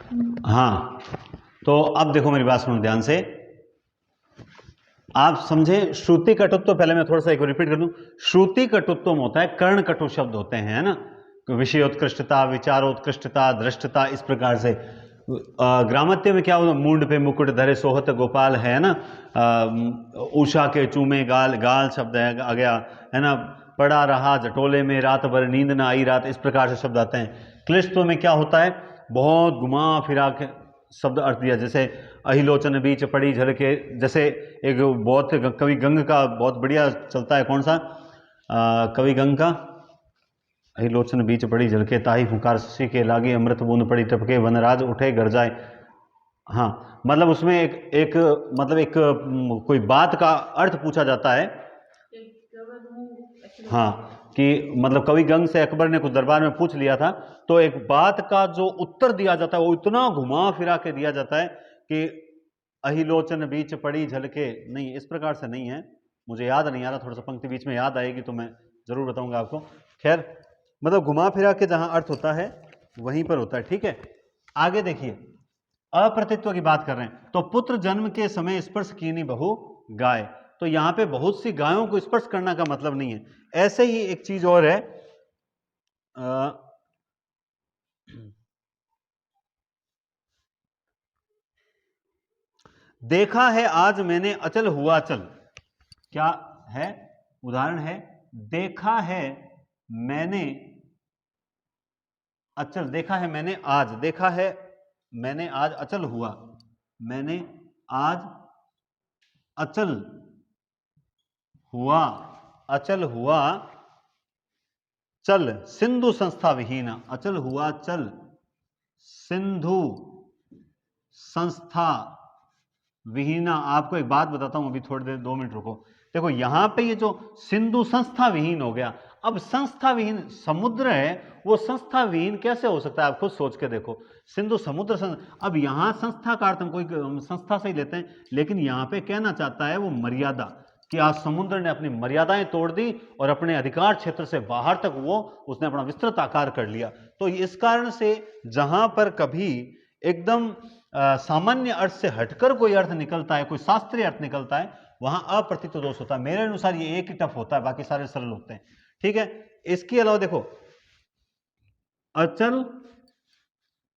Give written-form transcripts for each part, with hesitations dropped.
हाँ, तो अब देखो मेरी बात सुनो ध्यान से, आप समझे। श्रुति कटुत्व, पहले मैं थोड़ा सा एक रिपीट कर दूं। श्रुति कटुत्व होता है, कर्ण कटु शब्द होते हैं, है ना, विषयोत्कृष्टता, विचारोत्कृष्टता, दृष्टता, इस प्रकार से। ग्रामत्य में क्या होता, मूंड पे मुकुट धरे सोहत गोपाल, है ना, उषा के चूमे गाल, गाल शब्द है आ गया, है ना, पड़ा रहा जटोले में रात भर नींद ना आई रात, इस प्रकार से शब्द आते हैं। क्लिष्टत्व में क्या होता है, बहुत घुमा फिरा के शब्द अर्थ दिया, जैसे अहिलोचन बीच पड़ी झलके, जैसे एक बहुत कवि गंग का बहुत बढ़िया चलता है, कौन सा कवि गंग का, अहिलोचन बीच पड़ी झलके ताही फुकार शशि के लागे अमृत बूंद पड़ी टपके वनराज उठे गरजाए। हाँ, मतलब उसमें एक मतलब एक कोई बात का अर्थ पूछा जाता है। हाँ, कि मतलब कवि गंग से अकबर ने कुछ दरबार में पूछ लिया था, तो एक बात का जो उत्तर दिया जाता है वो इतना घुमा फिरा के दिया जाता है कि अहिलोचन बीच पड़ी झलके, नहीं इस प्रकार से नहीं है, मुझे याद नहीं आ रहा, थोड़ा सा पंक्ति बीच में याद आएगी तो मैं जरूर बताऊंगा आपको। खैर, मतलब घुमा फिरा के जहां अर्थ होता है वहीं पर होता है, ठीक है। आगे देखिए, अप्रतित्व की बात कर रहे हैं, तो पुत्र जन्म के समय स्पर्श कीनी बहु गाय, तो यहां पे बहुत सी गायों को स्पर्श करना का मतलब नहीं है। ऐसे ही एक चीज और है, देखा है आज मैंने अचल हुआ चल, क्या है, उदाहरण है, देखा है मैंने अचल, देखा है मैंने आज, देखा है मैंने आज अचल हुआ, मैंने आज अचल हुआ, अचल हुआ चल, सिंधु संस्था विहीन, अचल हुआ चल सिंधु संस्था विहीना। आपको एक बात बताता हूं, अभी थोड़ी देर 2 मिनट रुको। देखो यहां पे ये जो सिंधु संस्था विहीन हो गया, अब संस्था विहीन समुद्र है, वो संस्था विहीन कैसे हो सकता है, आप खुद सोच के देखो। सिंधु समुद्र अब यहां संस्था का अर्थ हम कोई संस्था से ही लेते हैं, लेकिन यहां पे कहना चाहता है वो मर्यादा, कि आज समुद्र ने अपनी मर्यादाएं तोड़ दी और अपने अधिकार क्षेत्र से बाहर तक वो उसने अपना विस्तृत आकार कर लिया। तो इस कारण से जहां पर कभी एकदम सामान्य अर्थ से हटकर कोई अर्थ निकलता है, कोई शास्त्रीय अर्थ निकलता है, वहां अप्रतित्व दोष होता है। मेरे अनुसार ये एक ही टफ होता है, बाकी सारे सरल होते हैं, ठीक है। इसके अलावा देखो, अचल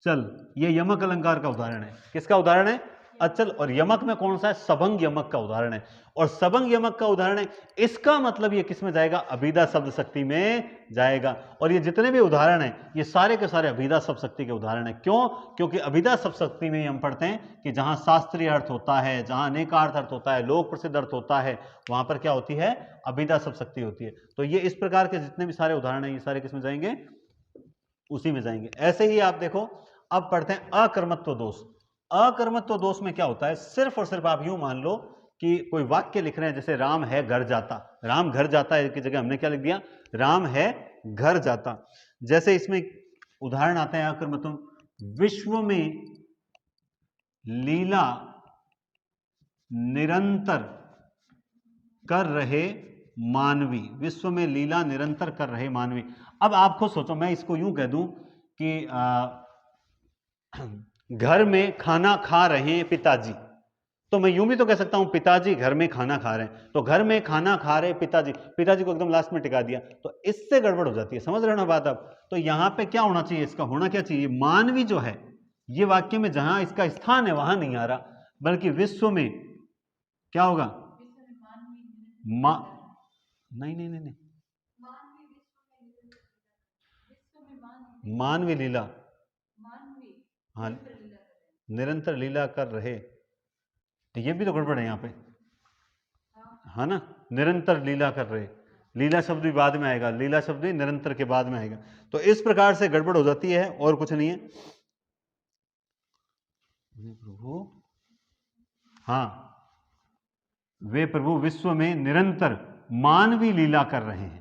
चल, ये यमक अलंकार का उदाहरण है। किसका उदाहरण है, अचल, और यमक में कौन सा है, सबंग यमक का उदाहरण है, और सबंग यमक का उदाहरण है। इसका मतलब ये किस में जाएगा, अभिधा शब्द शक्ति में जाएगा। और ये जितने भी उदाहरण हैं ये सारे के सारे अभिधा शब्द शक्ति के उदाहरण हैं। क्यों, क्योंकि अभिधा शब्द शक्ति में हम पढ़ते हैं कि जहां शास्त्रीय अर्थ होता है, जहां अनेकार्थ अर्थ होता है, लोक प्रसिद्ध अर्थ होता है, वहां पर क्या होती है, अभिधा शब्द शक्ति होती है। तो ये इस प्रकार के जितने भी सारे उदाहरण हैं ये सारे किस में जाएंगे, उसी में जाएंगे। ऐसे ही आप देखो, अब पढ़ते हैं अकर्मत्व दोष। अकर्मत्व दोष में क्या होता है, सिर्फ और सिर्फ आप यूं मान लो कि कोई वाक्य लिख रहे हैं, जैसे राम है घर जाता, राम घर जाता है की जगह हमने क्या लिख दिया, राम है घर जाता। जैसे इसमें उदाहरण आते हैं अकर्मत्व, विश्व में लीला निरंतर कर रहे मानवी, विश्व में लीला निरंतर कर रहे मानवी। अब आप खुद सोचो, मैं इसको यूं कह दूं कि घर में खाना खा रहे हैं पिताजी, तो मैं यूं भी तो कह सकता हूं पिताजी घर में खाना खा रहे हैं, तो घर में खाना खा रहे पिताजी, पिताजी को एकदम लास्ट में टिका दिया, तो इससे गड़बड़ हो जाती है। समझ रहे हो ना बात आप। तो यहां पे क्या होना चाहिए, इसका होना क्या चाहिए, मानवी जो है ये वाक्य में जहां इसका स्थान है वहां नहीं आ रहा, बल्कि विश्व में क्या होगा, नहीं नहीं नहीं नहीं, मानवी लीला, हाँ, निरंतर लीला कर रहे, ये भी तो गड़बड़ है यहाँ पे, है ना, निरंतर लीला कर रहे, लीला शब्द भी बाद में आएगा, लीला शब्द भी निरंतर के बाद में आएगा। तो इस प्रकार से गड़बड़ हो जाती है, और कुछ नहीं है। प्रभु, हाँ, वे प्रभु विश्व में निरंतर मानवी लीला कर रहे हैं,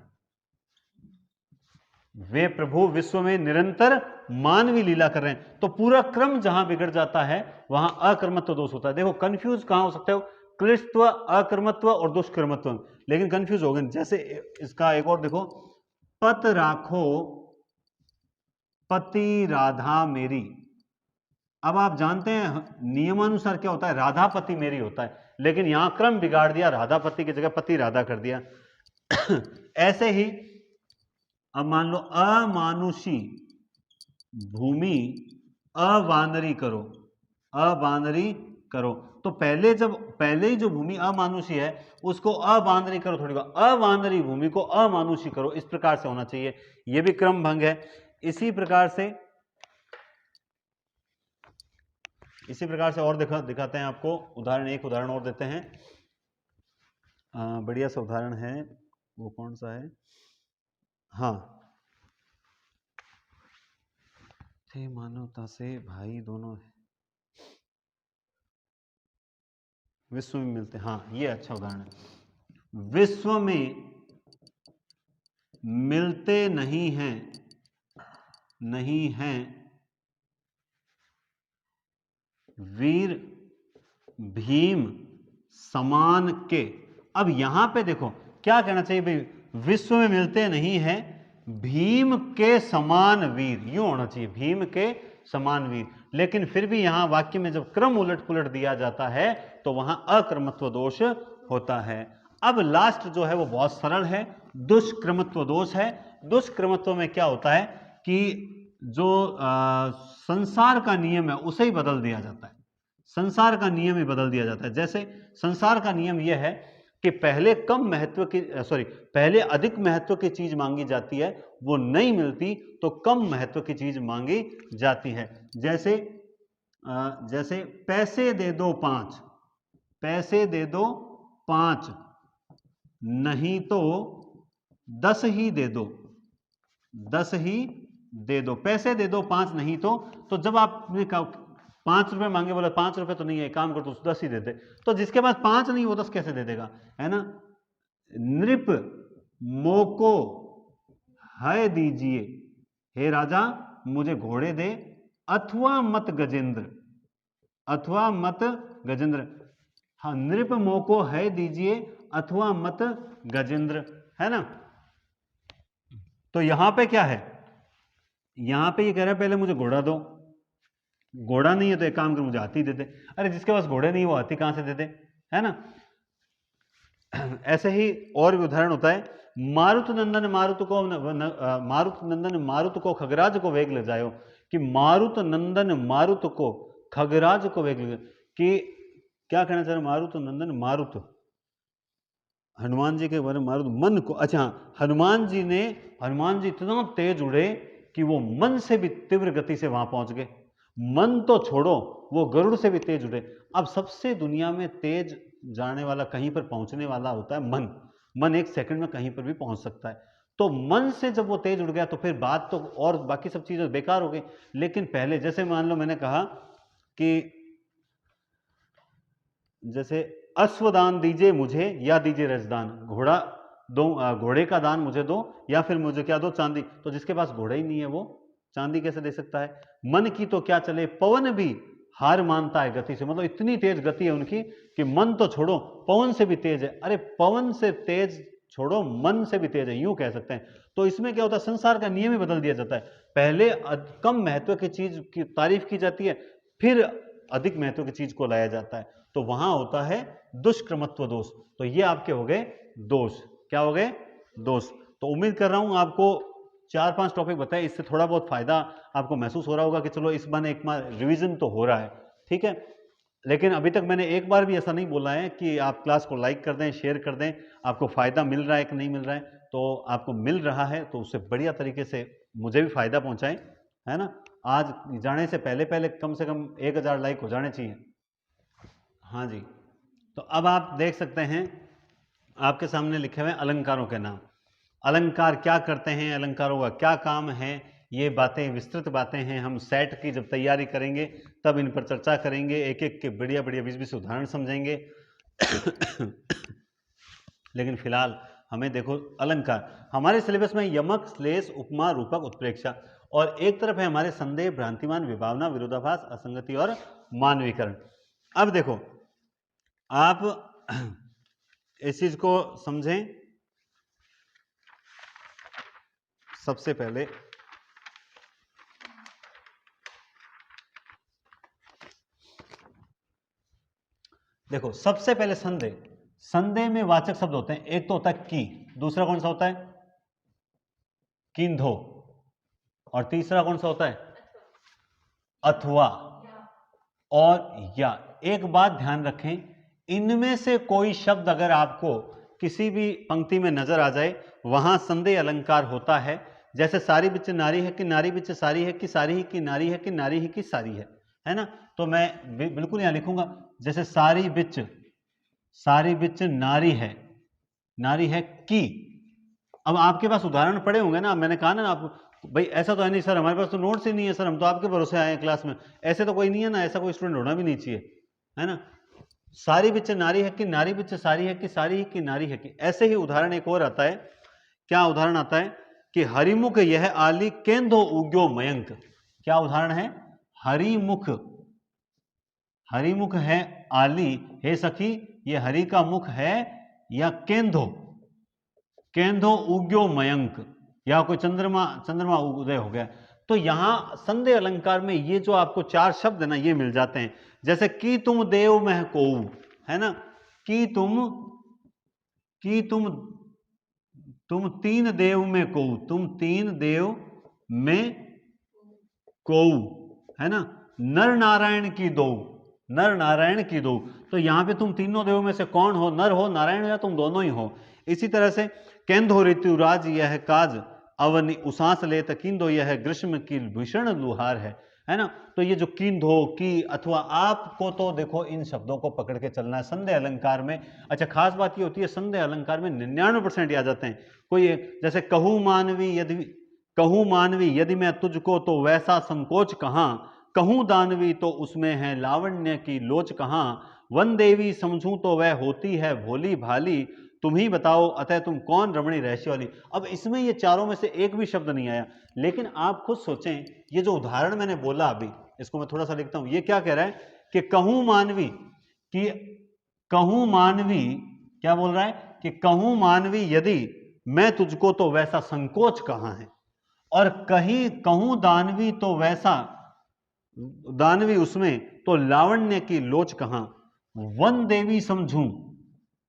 वे प्रभु विश्व में निरंतर मानवी लीला कर रहे हैं। तो पूरा क्रम जहां बिगड़ जाता है वहां अकर्मत्व दोष होता है। देखो कंफ्यूज कहां हो सकते हो, क्लिष्टत्व, अकर्मत्व और दुष्कर्मत्व, लेकिन कंफ्यूज हो गए। जैसे इसका एक और देखो, पत राखो पति राधा मेरी, अब आप जानते हैं नियमानुसार क्या होता है, राधापति मेरी होता है, लेकिन यहां क्रम बिगाड़ दिया, राधापति की जगह पति राधा कर दिया। ऐसे ही अब मान लो अमानुषी भूमि अवानरी करो, अवानरी करो। तो पहले ही जो भूमि अमानुषी है उसको अवानरी करो, थोड़ी बार अवानरी भूमि को अमानुषी करो, इस प्रकार से होना चाहिए। यह भी क्रम भंग है। इसी प्रकार से और दिखाते हैं आपको उदाहरण, एक उदाहरण और देते हैं। बढ़िया सा उदाहरण है, वो कौन सा है, हाँ, थे मानवता से भाई दोनों विश्व में मिलते, हाँ ये अच्छा उदाहरण है। विश्व में मिलते नहीं हैं वीर भीम समान के। अब यहां पे देखो क्या कहना चाहिए भाई, विश्व में मिलते नहीं हैं भीम के समान वीर, यूं होना चाहिए भीम के समान वीर। लेकिन फिर भी यहां वाक्य में जब क्रम उलट पुलट दिया जाता है तो वहां अक्रमत्व दोष होता है। अब लास्ट जो है वो बहुत सरल है, दुष्क्रमत्व दोष है। दुष्क्रमत्व में क्या होता है कि जो संसार का नियम है उसे ही बदल दिया जाता है, संसार का नियम ही बदल दिया जाता है। जैसे संसार का नियम यह है कि पहले अधिक महत्व की चीज मांगी जाती है, वो नहीं मिलती तो कम महत्व की चीज मांगी जाती है। जैसे पैसे दे दो 5, पैसे दे दो 5, नहीं तो 10 ही दे दो, 10 ही दे दो, पैसे दे दो 5 नहीं तो जब आपने कहा 5 रुपए मांगे, बोला 5 रुपए तो नहीं है, काम कर तो 10 ही दे दे, तो जिसके पास 5 नहीं वो 10 कैसे दे देगा, है ना। नृप मोको है दीजिए, हे राजा मुझे घोड़े दे, अथवा मत गजेंद्र, अथवा मत गजेंद्र। हाँ, नृप मोको है दीजिए अथवा मत गजेंद्र, है ना। तो यहां पे क्या है, यहां पे ये कह रहा है पहले मुझे घोड़ा दो, घोड़ा नहीं है तो एक काम कर मुझे हाथी दे दे। अरे जिसके पास घोड़े नहीं वो हाथी कहां से दे दे, है ना। ऐसे ही और भी उदाहरण होता है, मारुत नंदन मारुत को खगराज को वेग ले जाओ, कि मारुत नंदन मारुत को खगराज को वेग ले, कि क्या कहना चाह रहे, मारुत नंदन मारुत, हनुमान जी के बारे में मारुत मन को, अच्छा हनुमान जी इतना तेज उड़े कि वो मन से भी तीव्र गति से वहां पहुंच गए। मन तो छोड़ो, वो गरुड़ से भी तेज उड़े। अब सबसे दुनिया में तेज जाने वाला, कहीं पर पहुंचने वाला होता है मन। मन एक सेकंड में कहीं पर भी पहुंच सकता है। तो मन से जब वो तेज उड़ गया तो फिर बात तो और बाकी सब चीजें बेकार हो गई। लेकिन पहले जैसे मान लो मैंने कहा कि जैसे अश्वदान दीजिए मुझे या दीजिए रजदान, घोड़ा दो, घोड़े का दान मुझे दो या फिर मुझे क्या दो, चांदी। तो जिसके पास घोड़ा ही नहीं है वो चांदी कैसे दे सकता है। मन की तो क्या चले, पवन भी हार मानता है गति से, मतलब इतनी तेज गति है उनकी कि मन तो छोड़ो पवन से भी तेज है। अरे पवन से तेज छोड़ो, मन से भी तेज है, यूं कह सकते हैं। तो इसमें क्या होता है, संसार का नियम ही बदल दिया जाता है। पहले कम महत्व की चीज की तारीफ की जाती है, फिर अधिक महत्व की चीज को लाया जाता है, तो वहां होता है दुष्क्रमत्व दोष। तो ये आपके हो गए दोष, क्या हो गए, दोष। तो उम्मीद कर रहा हूं आपको 4-5 टॉपिक बताए, इससे थोड़ा बहुत फायदा आपको महसूस हो रहा होगा कि चलो इस बार एक बार रिवीजन तो हो रहा है, ठीक है। लेकिन अभी तक मैंने एक बार भी ऐसा नहीं बोला है कि आप क्लास को लाइक कर दें, शेयर कर दें। आपको फायदा मिल रहा है कि नहीं मिल रहा है, तो आपको मिल रहा है तो उससे बढ़िया तरीके से मुझे भी फायदा पहुंचाएं, है ना। आज जाने से पहले पहले कम से कम 1000 लाइक हो जाने चाहिए। हाँ जी, तो अब आप देख सकते हैं आपके सामने लिखे हुए अलंकारों के नाम। अलंकार क्या करते हैं, अलंकारों का क्या काम है, ये बातें विस्तृत बातें हैं। हम सेट की जब तैयारी करेंगे तब इन पर चर्चा करेंगे, एक एक के बढ़िया बढ़िया 20-20 उदाहरण समझेंगे। लेकिन फिलहाल हमें देखो अलंकार, हमारे सिलेबस में यमक, श्लेष, उपमा, रूपक, उत्प्रेक्षा, और एक तरफ है हमारे संदेह, भ्रांतिमान, विभावना, विरोधाभास, असंगति और मानवीकरण। अब देखो आप इस चीज को समझें। सबसे पहले देखो सबसे पहले संदेह, संदेह में वाचक शब्द होते हैं, एक तो होता है की, दूसरा कौन सा होता है किंधो, और तीसरा कौन सा होता है अथवा और या। एक बात ध्यान रखें, इनमें से कोई शब्द अगर आपको किसी भी पंक्ति में नजर आ जाए वहां संदेह अलंकार होता है। जैसे सारी बिच नारी है कि नारी बिच सारी है कि सारी ही की नारी है कि नारी ही की सारी है ना। तो मैं बिल्कुल यहां लिखूंगा जैसे सारी बिच नारी है की। अब आपके पास उदाहरण पड़े होंगे ना, मैंने कहा ना आप भाई ऐसा तो है नहीं सर हमारे पास तो नोट्स ही नहीं है सर, हम तो आपके भरोसे आए हैं क्लास में, ऐसे तो कोई नहीं है ना, ऐसा कोई स्टूडेंट होना भी नहीं चाहिए, है ना। सारी बिच नारी है कि नारी बिच सारी है कि सारी ही की नारी है कि। ऐसे ही उदाहरण एक और आता है, क्या उदाहरण आता है कि हरिमुख यह आली केंदो उग्यो मयंक। क्या उदाहरण है, हरिमुख है आली, हे सखी ये हरि का मुख है या केंदो उग्यो मयंक, या कोई चंद्रमा उदय हो गया। तो यहां संदेह अलंकार में ये जो आपको चार शब्द है ना ये मिल जाते हैं। जैसे कि तुम देव मह कोऊ, है ना, कि तुम तीन देव में कोऊ, तुम तीन देव में कोऊ, है ना। नर नारायण की दो, तो यहां पे तुम तीनों देवों में से कौन हो, नर हो नारायण हो या तुम दोनों ही हो। इसी तरह से केंदो ऋतुराज यह काज अवनि उसास लेत किंदो यह ग्रीष्म की भीषण लुहार है ना। तो ये जो किंधो की अथवा आपको तो देखो इन शब्दों को पकड़ के चलना है संदेह अलंकार में। अच्छा खास बात ये होती है संदेह अलंकार में 99% आ जाते हैं। कोई जैसे कहूं मानवी यदि मैं तुझको तो वैसा संकोच कहां, कहूं दानवी तो उसमें है लावण्य की लोच कहां, वन देवी समझूं तो वह होती है भोली भाली, तुम ही बताओ अतः तुम कौन रमणी रहस्य वाली। अब इसमें ये चारों में से एक भी शब्द नहीं आया, लेकिन आप खुद सोचें ये जो उदाहरण मैंने बोला अभी, इसको मैं थोड़ा सा लिखता हूं। ये क्या कह रहा है कि कहूं मानवी क्या बोल रहा है कि कहूं मानवी यदि मैं तुझको तो वैसा संकोच कहां है, और कहूं दानवी उसमें तो लावण्य की लोच कहां, वन देवी समझूं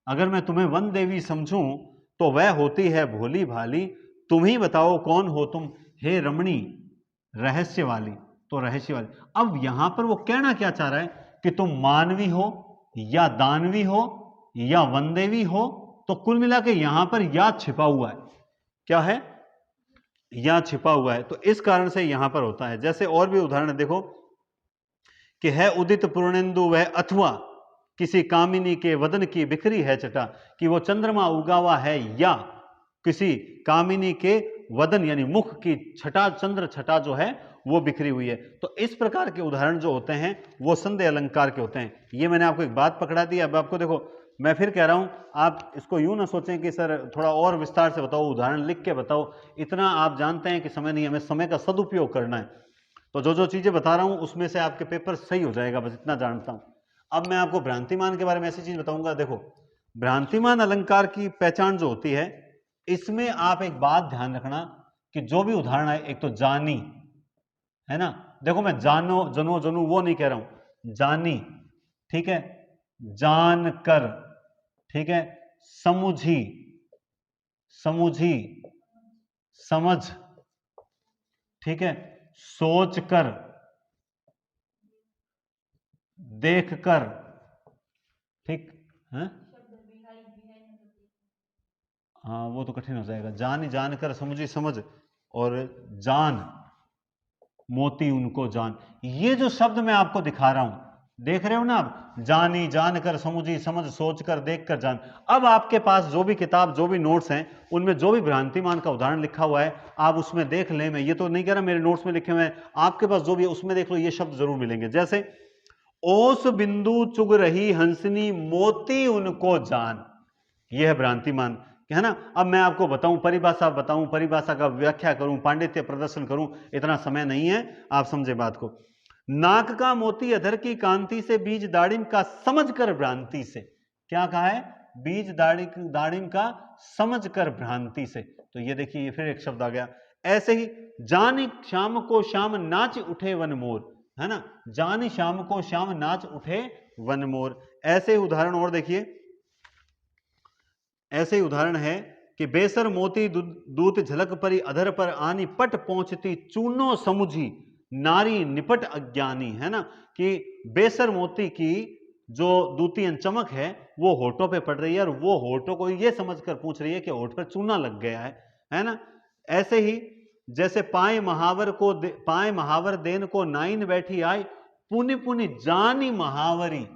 अगर मैं तुम्हें वन देवी समझूं तो वह होती है भोली भाली, तुम ही बताओ कौन हो तुम हे रमणी रहस्य वाली। तो रहस्य वाली, अब यहां पर वो कहना क्या चाह रहा है कि तुम मानवी हो या दानवी हो या वन देवी हो, तो कुल मिला के यहां पर या छिपा हुआ है। क्या है, या छिपा हुआ है, तो इस कारण से यहां पर होता है। जैसे और भी उदाहरण देखो कि है उदित पूर्णेंदु वह अथवा किसी कामिनी के वदन की बिखरी है छटा, कि वो चंद्रमा उगा हुआ है या किसी कामिनी के वदन यानी मुख की छटा, चंद्र छटा जो है वो बिखरी हुई है। तो इस प्रकार के उदाहरण जो होते हैं वो संदेह अलंकार के होते हैं। ये मैंने आपको एक बात पकड़ा दी। अब आपको देखो मैं फिर कह रहा हूं, आप इसको यूं ना सोचें कि सर थोड़ा और विस्तार से बताओ, उदाहरण लिख के बताओ, इतना आप जानते हैं कि समय नहीं, हमें समय का सदुपयोग करना है। तो जो जो चीजें बता रहा हूं उसमें से आपके पेपर सही हो जाएगा, बस इतना जानता हूं। अब मैं आपको भ्रांतिमान के बारे में ऐसी चीज बताऊंगा। देखो भ्रांतिमान अलंकार की पहचान जो होती है, इसमें आप एक बात ध्यान रखना कि जो भी उदाहरण है, एक तो जानी है ना, देखो मैं जनू वो नहीं कह रहा हूं, जानी ठीक है, जान कर ठीक है, समझी समझ ठीक है, सोच कर, देख कर ठीक है। हाँ वो तो कठिन हो जाएगा, जान कर समझी समझ, और जान मोती उनको जान। ये जो शब्द मैं आपको दिखा रहा हूं देख रहे हो ना आप, जानी जान कर समझी समझ सोच कर देख कर जान। अब आपके पास जो भी किताब जो भी नोट्स हैं उनमें जो भी भ्रांतिमान का उदाहरण लिखा हुआ है आप उसमें देख लें। मैं ये तो नहीं कह रहा मेरे नोट्स में लिखे हुए हैं, आपके पास जो भी है उसमें देख लो, ये शब्द जरूर मिलेंगे। जैसे ओस बिंदु चुग रही हंसनी मोती उनको जान, यह है भ्रांतिमान, है ना। अब मैं आपको बताऊं परिभाषा का व्याख्या करूं, पांडित्य प्रदर्शन करूं, इतना समय नहीं है, आप समझे बात को। नाक का मोती अधर की कांति से बीज दाड़िम का समझकर भ्रांति से, क्या कहा है, बीज दाड़िम का समझकर भ्रांति से। तो ये देखिए ये फिर एक शब्द आ गया। ऐसे ही जानी शाम को शाम नाच उठे वन मोर, है ना, जानी शाम को श्याम नाच उठे वन मोर। ऐसे उदाहरण और देखिए, ऐसे ही उदाहरण है कि बेसर मोती दूत झलक परी अधर पर आनी पट पहुंचती चूनो समुझी नारी निपट अज्ञानी, है ना, कि बेसर मोती की जो दूतियन चमक है वो होठों पे पड़ रही है और वो होठों को ये समझकर पूछ रही है कि होठ पर चूना लग गया है ना। ऐसे ही जैसे पाए महावर देन को नाइन बैठी आई पुनि पुनि जानी महावरी,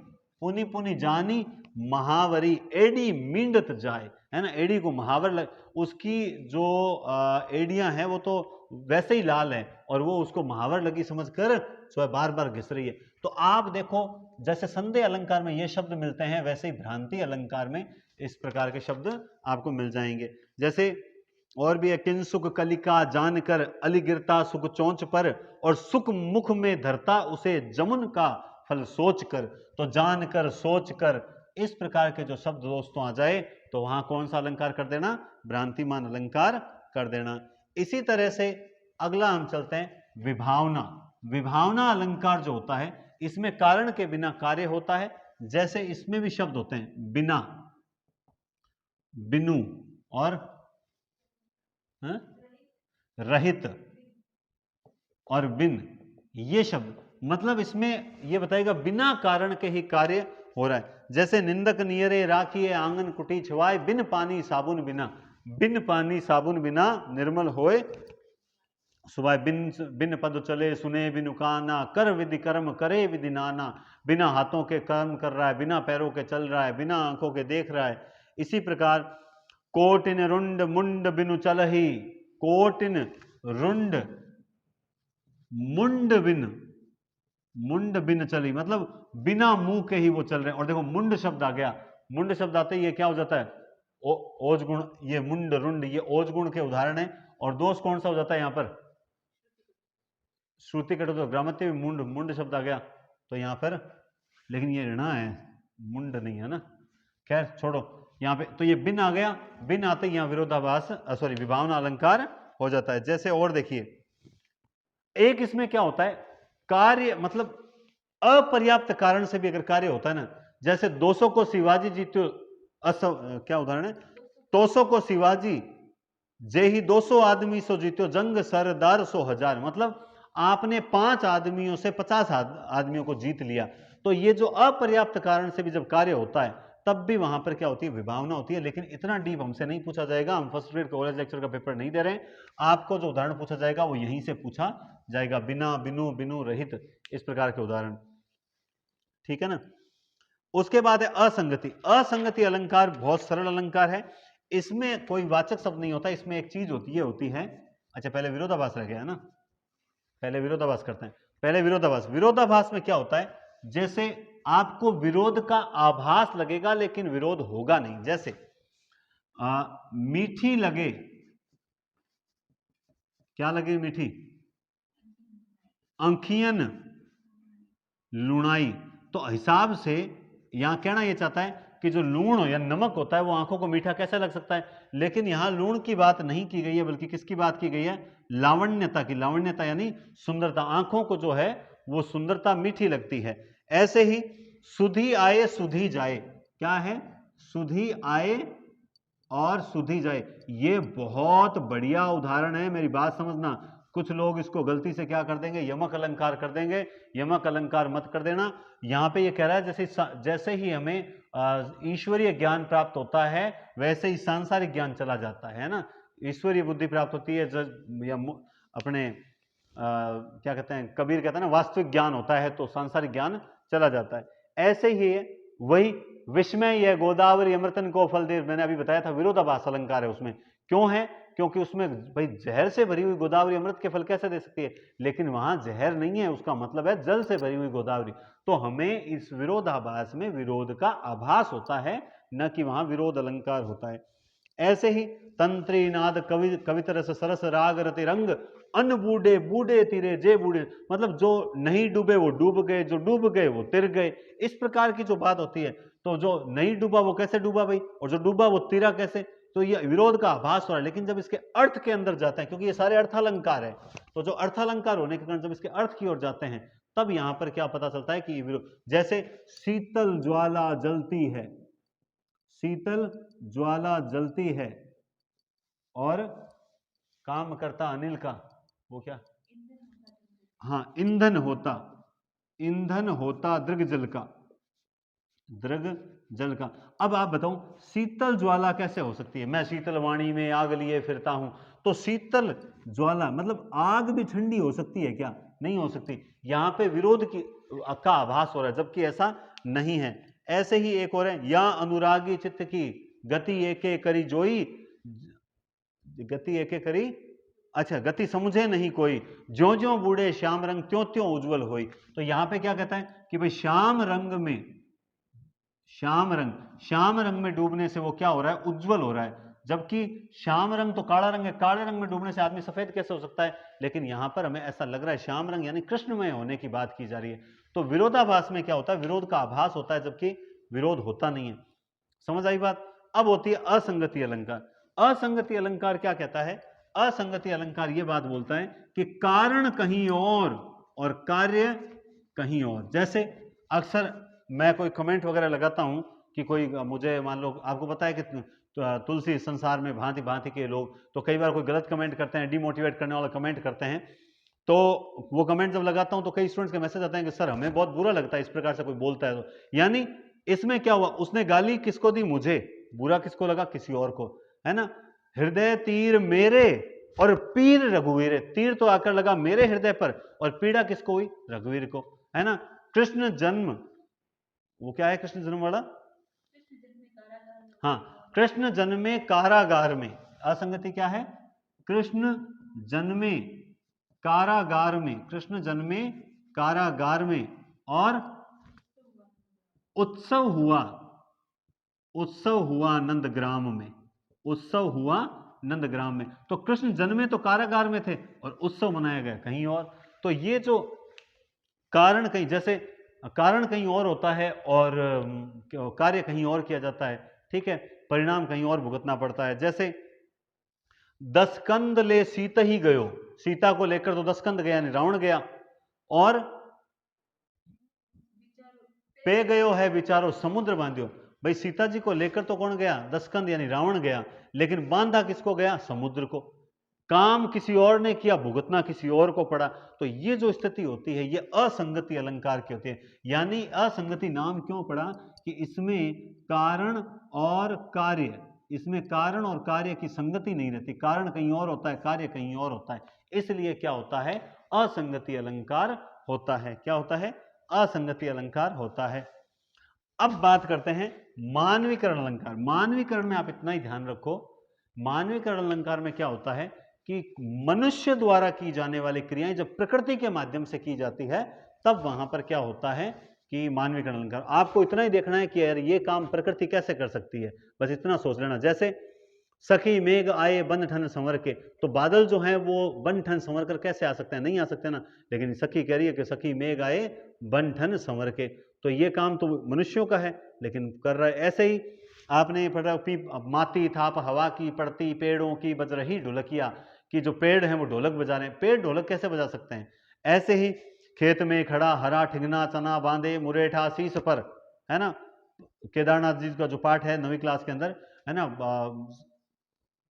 पुनि पुनि जानी महावरी एडी मींडत जाए, है ना, एडी को महावर उसकी जो एडियां हैं वो तो वैसे ही लाल है और वो उसको महावर लगी समझकर जो है बार बार घिस रही है। तो आप देखो जैसे संदेह अलंकार में ये शब्द मिलते हैं वैसे ही भ्रांति अलंकार में इस प्रकार के शब्द आपको मिल जाएंगे। जैसे और भी है, किंसुक कलिका जानकर अली गिरता सुख चौंच पर और सुख मुख में धरता उसे जमुन का फल सोच कर। तो जानकर सोचकर इस प्रकार के जो शब्द दोस्तों आ जाए तो वहां कौन सा अलंकार कर देना, भ्रांतिमान अलंकार कर देना। इसी तरह से अगला हम चलते हैं विभावना। विभावना अलंकार जो होता है इसमें कारण के बिना कार्य होता है, जैसे इसमें भी शब्द होते हैं बिना, बिनु और रहित और बिन, ये शब्द मतलब इसमें ये बताएगा बिना कारण के ही कार्य हो रहा है। जैसे निंदक नियरे राखिए आंगन कुटी छवाए बिन पानी साबुन बिना, बिन पानी साबुन बिना निर्मल होए सुबह, बिन बिन पद चले सुने बिनु काना कर विधि कर्म करे विधि नाना, बिना हाथों के कर्म कर रहा है, बिना पैरों के चल रहा है, बिना आंखों के देख रहा है। इसी प्रकार कोटिन रुंड मुंड बिनु चलही, कोटिन रुंड मुंड बिन चली, मतलब बिना मुंह के ही वो चल रहे हैं। और देखो मुंड शब्द आ गया, मुंड शब्द आते ही ये क्या हो जाता है, ओज गुण, ये मुंड रुंड ये ओज गुण के उदाहरण है। और दोष कौन सा हो जाता है यहां पर, श्रुति कटो तो ग्रामत्य भी मुंड, मुंड शब्द आ गया तो यहां पर, लेकिन ये ऋणा है मुंड नहीं है ना, खैर छोड़ो यहां पे। तो ये बिन आ गया, बिन आते ही यहां विरोधाभास सॉरी विभावना अलंकार हो जाता है। जैसे और देखिए एक इसमें क्या होता है कार्य, मतलब अपर्याप्त कारण से भी अगर कार्य होता है ना, जैसे 200 को शिवाजी जीत्यो क्या उदाहरण है, 200 को शिवाजी जे ही 200 आदमी सो जीत्यो जंग सरदार 100,000, मतलब आपने 5 आदमियों से 50 आदमियों को जीत लिया। तो ये जो अपर्याप्त कारण से भी जब कार्य होता है तब भी वहां पर क्या होती है, विभावना होती है। लेकिन इतना डीप हमसे नहीं पूछा जाएगा, हम फर्स्ट ग्रेड कॉलेज लेक्चर का पेपर नहीं दे रहे हैं। आपको जो उदाहरण पूछा जाएगा वो यहीं से पूछा जाएगा, बिना, बिनु, बिनु रहित, इस प्रकार के उदाहरण, ठीक है ना। उसके बाद है असंगति। असंगति अलंकार बहुत सरल अलंकार है, इसमें कोई वाचक शब्द नहीं होता, इसमें एक चीज होती है अच्छा पहले विरोधाभास रह गया है ना, पहले विरोधाभास करते हैं। पहले विरोधाभास, विरोधाभास में क्या होता है, जैसे आपको विरोध का आभास लगेगा लेकिन विरोध होगा नहीं। जैसे मीठी लगे, क्या लगे मीठी, अंखियन लुणाई। तो हिसाब से यहां कहना यह चाहता है कि जो लूण या नमक होता है वो आंखों को मीठा कैसे लग सकता है, लेकिन यहां लूण की बात नहीं की गई है बल्कि किसकी बात की गई है, लावण्यता की। लावण्यता यानी सुंदरता, आंखों को जो है वो सुंदरता मीठी लगती है। ऐसे ही सुधी आए सुधी जाए, क्या है, सुधी आए और सुधी जाए, ये बहुत बढ़िया उदाहरण है, मेरी बात समझना। कुछ लोग इसको गलती से क्या कर देंगे, यमक अलंकार कर देंगे, यमक अलंकार मत कर देना। यहां पे ये कह रहा है जैसे ही हमें ईश्वरीय ज्ञान प्राप्त होता है वैसे ही सांसारिक ज्ञान चला जाता है ना, ईश्वरीय बुद्धि प्राप्त होती है, या अपने क्या कहते हैं, कबीर कहता है ना वास्तविक ज्ञान होता है तो सांसारिक ज्ञान चला जाता है। ऐसे ही वही विस्मय यह गोदावरी अमृतन को फल दे, मैंने अभी बताया था विरोधाभास अलंकार है उसमें। क्यों है, क्योंकि उसमें भाई जहर से भरी हुई गोदावरी अमृत के फल कैसे दे सकती है, लेकिन वहां जहर नहीं है, उसका मतलब है जल से भरी हुई गोदावरी। तो हमें इस विरोधाभास में विरोध का आभास होता है, न कि वहां विरोध अलंकार होता है। ऐसे ही तंत्री नाद कवितरस सरस राग रति रंग अन बूढ़े बूढ़े तीरे जे बूढ़े, मतलब जो नहीं डूबे वो डूब गए, जो डूब गए वो तिर गए, इस प्रकार की जो बात होती है। तो जो नहीं डूबा वो कैसे डूबा भाई, और जो डूबा वो तिरा कैसे, तो ये विरोध का आभास हो रहा है। लेकिन जब इसके अर्थ के अंदर जाते हैं, क्योंकि ये सारे अर्थालंकार है, तो जो अर्थालंकार होने के कारण जब इसके अर्थ की ओर जाते हैं तब यहां पर क्या पता चलता है कि विरोध, जैसे शीतल ज्वाला जलती है, शीतल ज्वाला जलती है, और काम करता अनिल का वो क्या, हाँ ईंधन होता, ईंधन होता दृग जल का, दृग जल का। अब आप बताओ शीतल ज्वाला कैसे हो सकती है? मैं शीतल वाणी में आग लिए फिरता हूं, तो शीतल ज्वाला मतलब आग भी ठंडी हो सकती है क्या? नहीं हो सकती। यहां पे विरोध की का आभास हो रहा है, जबकि ऐसा नहीं है। ऐसे ही एक और है, या अनुरागी चित्त की गति एके करी जोई, गति एके करी, अच्छा गति समझे नहीं कोई, ज्यो ज्यो बूढ़े श्याम रंग त्यों त्यों उज्जवल होई। तो यहां पे क्या कहता है कि भाई श्याम रंग में, श्याम रंग में डूबने से वो क्या हो रहा है, उज्जवल हो रहा है। जबकि श्याम रंग तो काला रंग है, काले रंग में डूबने से आदमी सफेद कैसे हो सकता है? लेकिन यहां पर हमें ऐसा लग रहा है श्याम रंग यानी कृष्णमय होने की बात की जा रही है। तो विरोधाभास में क्या होता है, विरोध का आभास होता है, जबकि विरोध होता नहीं है। समझ आई बात? अब होती है असंगति अलंकार। असंगति अलंकार क्या कहता है? असंगति अलंकार यह बात बोलता है कि कारण कहीं और कार्य कहीं और। जैसे अक्सर मैं कोई कमेंट वगैरह लगाता हूं कि कोई मुझे, मान लो आपको पता है कि तुलसी संसार में भांति भांति के लोग, तो कई बार कोई गलत कमेंट करते हैं, डिमोटिवेट करने वाला कमेंट करते हैं, तो वो कमेंट जब लगाता हूं तो कई स्टूडेंट्स के मैसेज आते हैं कि सर हमें बहुत बुरा लगता है इस प्रकार से कोई बोलता है। तो यानी इसमें क्या हुआ, उसने गाली किसको दी? मुझे। बुरा किसको लगा? किसी और को, है ना। हृदय तीर मेरे और पीर रघुवीर, तीर तो आकर लगा मेरे हृदय पर और पीड़ा किसको हुई? रघुवीर को, है ना। कृष्ण जन्म, वो क्या है कृष्ण जन्म वाला? हाँ, कृष्ण जन्मे कारागार में। असंगति क्या है? कृष्ण जन्मे कारागार में, कृष्ण जन्मे कारागार में, और उत्सव हुआ, उत्सव हुआ नंदग्राम में, उत्सव हुआ नंदग्राम में। तो कृष्ण जन्मे तो कारागार में थे और उत्सव मनाया गया कहीं और। तो ये जो कारण कहीं, जैसे कारण कहीं और होता है और कार्य कहीं और किया जाता है, ठीक है, परिणाम कहीं और भुगतना पड़ता है। जैसे दसकंद ले सीता ही गयो, सीता को लेकर तो दसकंद गया यानी रावण गया, और पे गयो है विचारो समुद्र बांधियो। भाई सीता जी को लेकर तो कौन गया? दसकंद यानी रावण गया, लेकिन बांधा किसको गया? समुद्र को। काम किसी और ने किया, भुगतना किसी और को पड़ा। तो ये जो स्थिति होती है ये असंगति अलंकार की होती है। यानी असंगति नाम क्यों पड़ा कि इसमें कारण और कार्य, इसमें कारण और कार्य की संगति नहीं रहती, कारण कहीं और होता है, कार्य कहीं और होता है, इसलिए क्या होता है? असंगति अलंकार होता है। क्या होता है? असंगति अलंकार होता है। अब बात करते हैं मानवीकरण अलंकार। मानवीकरण में आप इतना ही ध्यान रखो, मानवीकरण अलंकार में क्या होता है कि मनुष्य द्वारा की जाने वाली क्रियाएं जब प्रकृति के माध्यम से की जाती है तब वहां पर क्या होता है कि मानवीकरण अलंकार। आपको इतना ही देखना है कि यार ये काम प्रकृति कैसे कर सकती है, बस इतना सोच लेना। जैसे सखी मेघ आए बन ठन संवर के, तो बादल जो है वो बन ठन संवर कर कैसे आ सकते हैं? नहीं आ सकते ना। लेकिन सखी कह रही है कि सखी मेघ आए बन ठन संवर के, तो ये काम तो मनुष्यों का है लेकिन कर रहा है। ऐसे ही आपने पढ़ा माती थाप हवा की पड़ती पेड़ों की बज रही ढोलकिया, कि जो पेड़ हैं वो ढोलक बजा रहे हैं। पेड़ ढोलक कैसे बजा सकते हैं? ऐसे ही खेत में खड़ा हरा ठिगना चना बांधे मुरेठा शीस पर, है ना। केदारनाथ जी का जो पाठ है 9वीं क्लास के अंदर, है ना,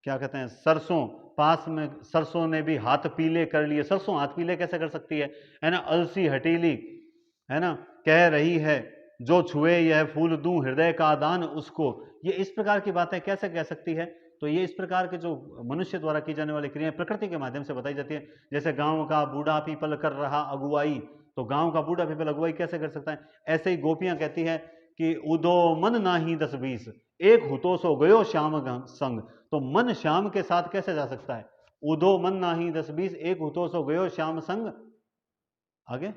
क्या कहते हैं, सरसों पास में, सरसों ने भी हाथ पीले कर लिए। सरसों हाथ पीले कैसे कर सकती है ना। अलसी हटीली, है ना, कह रही है जो छुए यह फूल दूं हृदय का दान उसको। ये इस प्रकार की बातें कैसे कह सकती है? तो ये इस प्रकार के जो मनुष्य द्वारा की जाने वाली क्रियाएं प्रकृति के माध्यम से बताई जाती है। जैसे गांव का बूढ़ा पीपल कर रहा अगुवाई, तो गांव का बूढ़ा पीपल अगुवाई कैसे कर सकता है? ऐसे ही गोपियां कहती है कि उदो मन नाही 10-20 एक हुतो सो गयो श्याम संग, तो मन श्याम के साथ कैसे जा सकता है? उदो मन नाही 10-20 एक हुतो सो गयो श्याम संग, आगे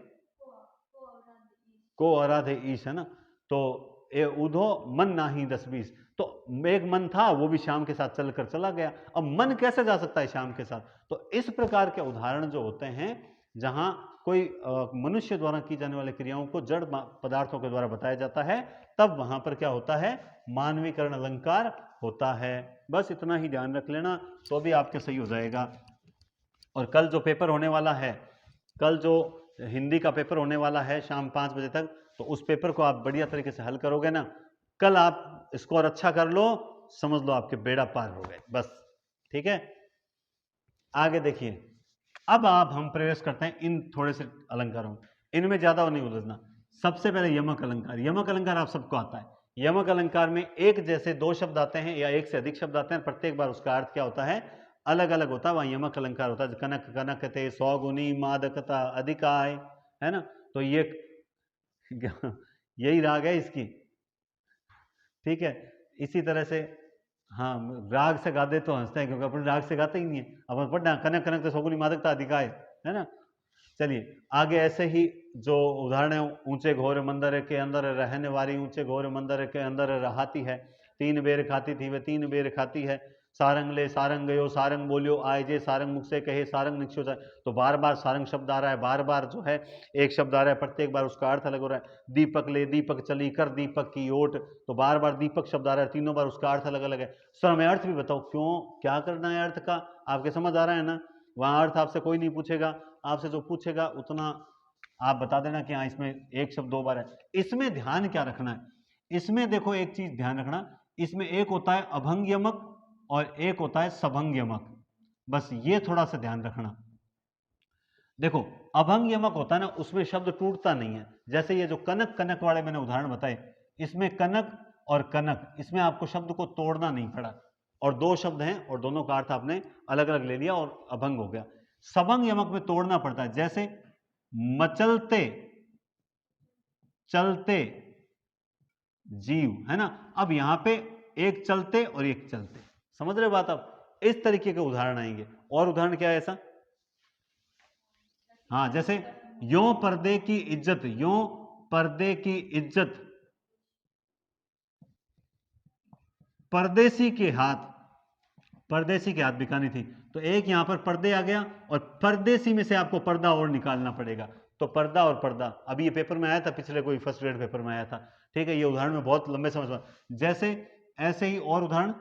को आराधे ईश, है ना। तो ए उधो मन नाही 10-20, तो एक मन था वो भी श्याम के साथ चलकर चला गया। अब मन कैसे जा सकता है श्याम के साथ? तो इस प्रकार के उदाहरण जो होते हैं जहां कोई मनुष्य द्वारा की जाने वाली क्रियाओं को जड़ पदार्थों के द्वारा बताया जाता है, तब वहां पर क्या होता है? मानवीकरण अलंकार होता है। बस इतना ही ध्यान रख लेना तो भी आपके सही हो जाएगा। और कल जो पेपर होने वाला है, कल जो हिंदी का पेपर होने वाला है शाम 5 बजे तक, तो उस पेपर को आप बढ़िया तरीके से हल करोगे ना, कल आप स्कोर अच्छा कर लो, समझ लो आपके बेड़ा पार हो गए बस। ठीक है, आगे देखिए, अब आप हम प्रवेश करते हैं इन थोड़े से अलंकारों में, इनमें ज्यादा नहीं उलझना। सबसे पहले यमक अलंकार। यमक अलंकार आप सबको आता है। यमक अलंकार में एक जैसे दो शब्द आते हैं या एक से अधिक शब्द आते हैं, प्रत्येक बार उसका अर्थ क्या होता है, अलग अलग होता है, वहां यमक अलंकार होता है। कनक कनकते, सौगुनी, मादकता, अधिकाय, है ना, तो ये यही राग है इसकी। ठीक है, इसी तरह से हाँ, राग से गा दे तो हंसते हैं, क्योंकि अपन राग से गाते ही नहीं है, अपन पढ़ना कनक कनक तो सौगुनी मादकता अधिकाय, है ना। चलिए आगे ऐसे ही जो उदाहरण है, ऊंचे घोर मंदिर के अंदर रहने वाली, ऊंचे घोर मंदिर के अंदर रहाती है, तीन बेर खाती थी वे तीन बेर खाती है, सारंग ले सारंग गयो, सारंग बोलियो आए जे, सारंग मुख से कहे सारंग निक्षो जाए। तो बार बार सारंग शब्द आ रहा है, बार बार जो है एक शब्द आ रहा है, प्रत्येक बार उसका अर्थ अलग हो रहा है। दीपक ले दीपक चली कर दीपक की ओट, तो बार बार दीपक शब्द आ रहा है, तीनों बार उसका अर्थ अलग अलग है। सर हमें अर्थ भी बताओ, क्यों क्या करना है अर्थ का, आपके समझ आ रहा है ना। वहां अर्थ आपसे कोई नहीं पूछेगा, आपसे जो पूछेगा उतना आप बता देना कि हाँ इसमें एक शब्द दो बार है। इसमें ध्यान क्या रखना है, इसमें देखो एक चीज ध्यान रखना, इसमें एक होता है अभंग यमक और एक होता है सभंग यमक, बस ये थोड़ा सा ध्यान रखना। देखो अभंग यमक होता है ना, उसमें शब्द टूटता नहीं है। जैसे ये जो कनक कनक वाले मैंने उदाहरण बताए, इसमें कनक और कनक, इसमें आपको शब्द को तोड़ना नहीं पड़ा, और दो शब्द हैं और दोनों का अर्थ आपने अलग अलग ले लिया और अभंग हो गया। सबंग यमक में तोड़ना पड़ता है, जैसे मचलते चलते जीव, है ना। अब यहां पे एक चलते और एक चलते, समझ रहे बात आप, इस तरीके के उदाहरण आएंगे। और उदाहरण क्या है ऐसा, हाँ जैसे यो पर्दे की इज्जत, यो पर्दे की इज्जत परदेसी के हाथ, परदेसी के हाथ बिकानी थी, तो एक यहां पर पर्दे आ गया और परदेसी में से आपको पर्दा और निकालना पड़ेगा। तो पर्दा और पर्दा, अभी ये पेपर में आया था, पिछले कोई फर्स्ट ग्रेड पेपर में आया था। ठीक है, ये उदाहरण में बहुत लंबे समझ में, जैसे ऐसे ही और उदाहरण,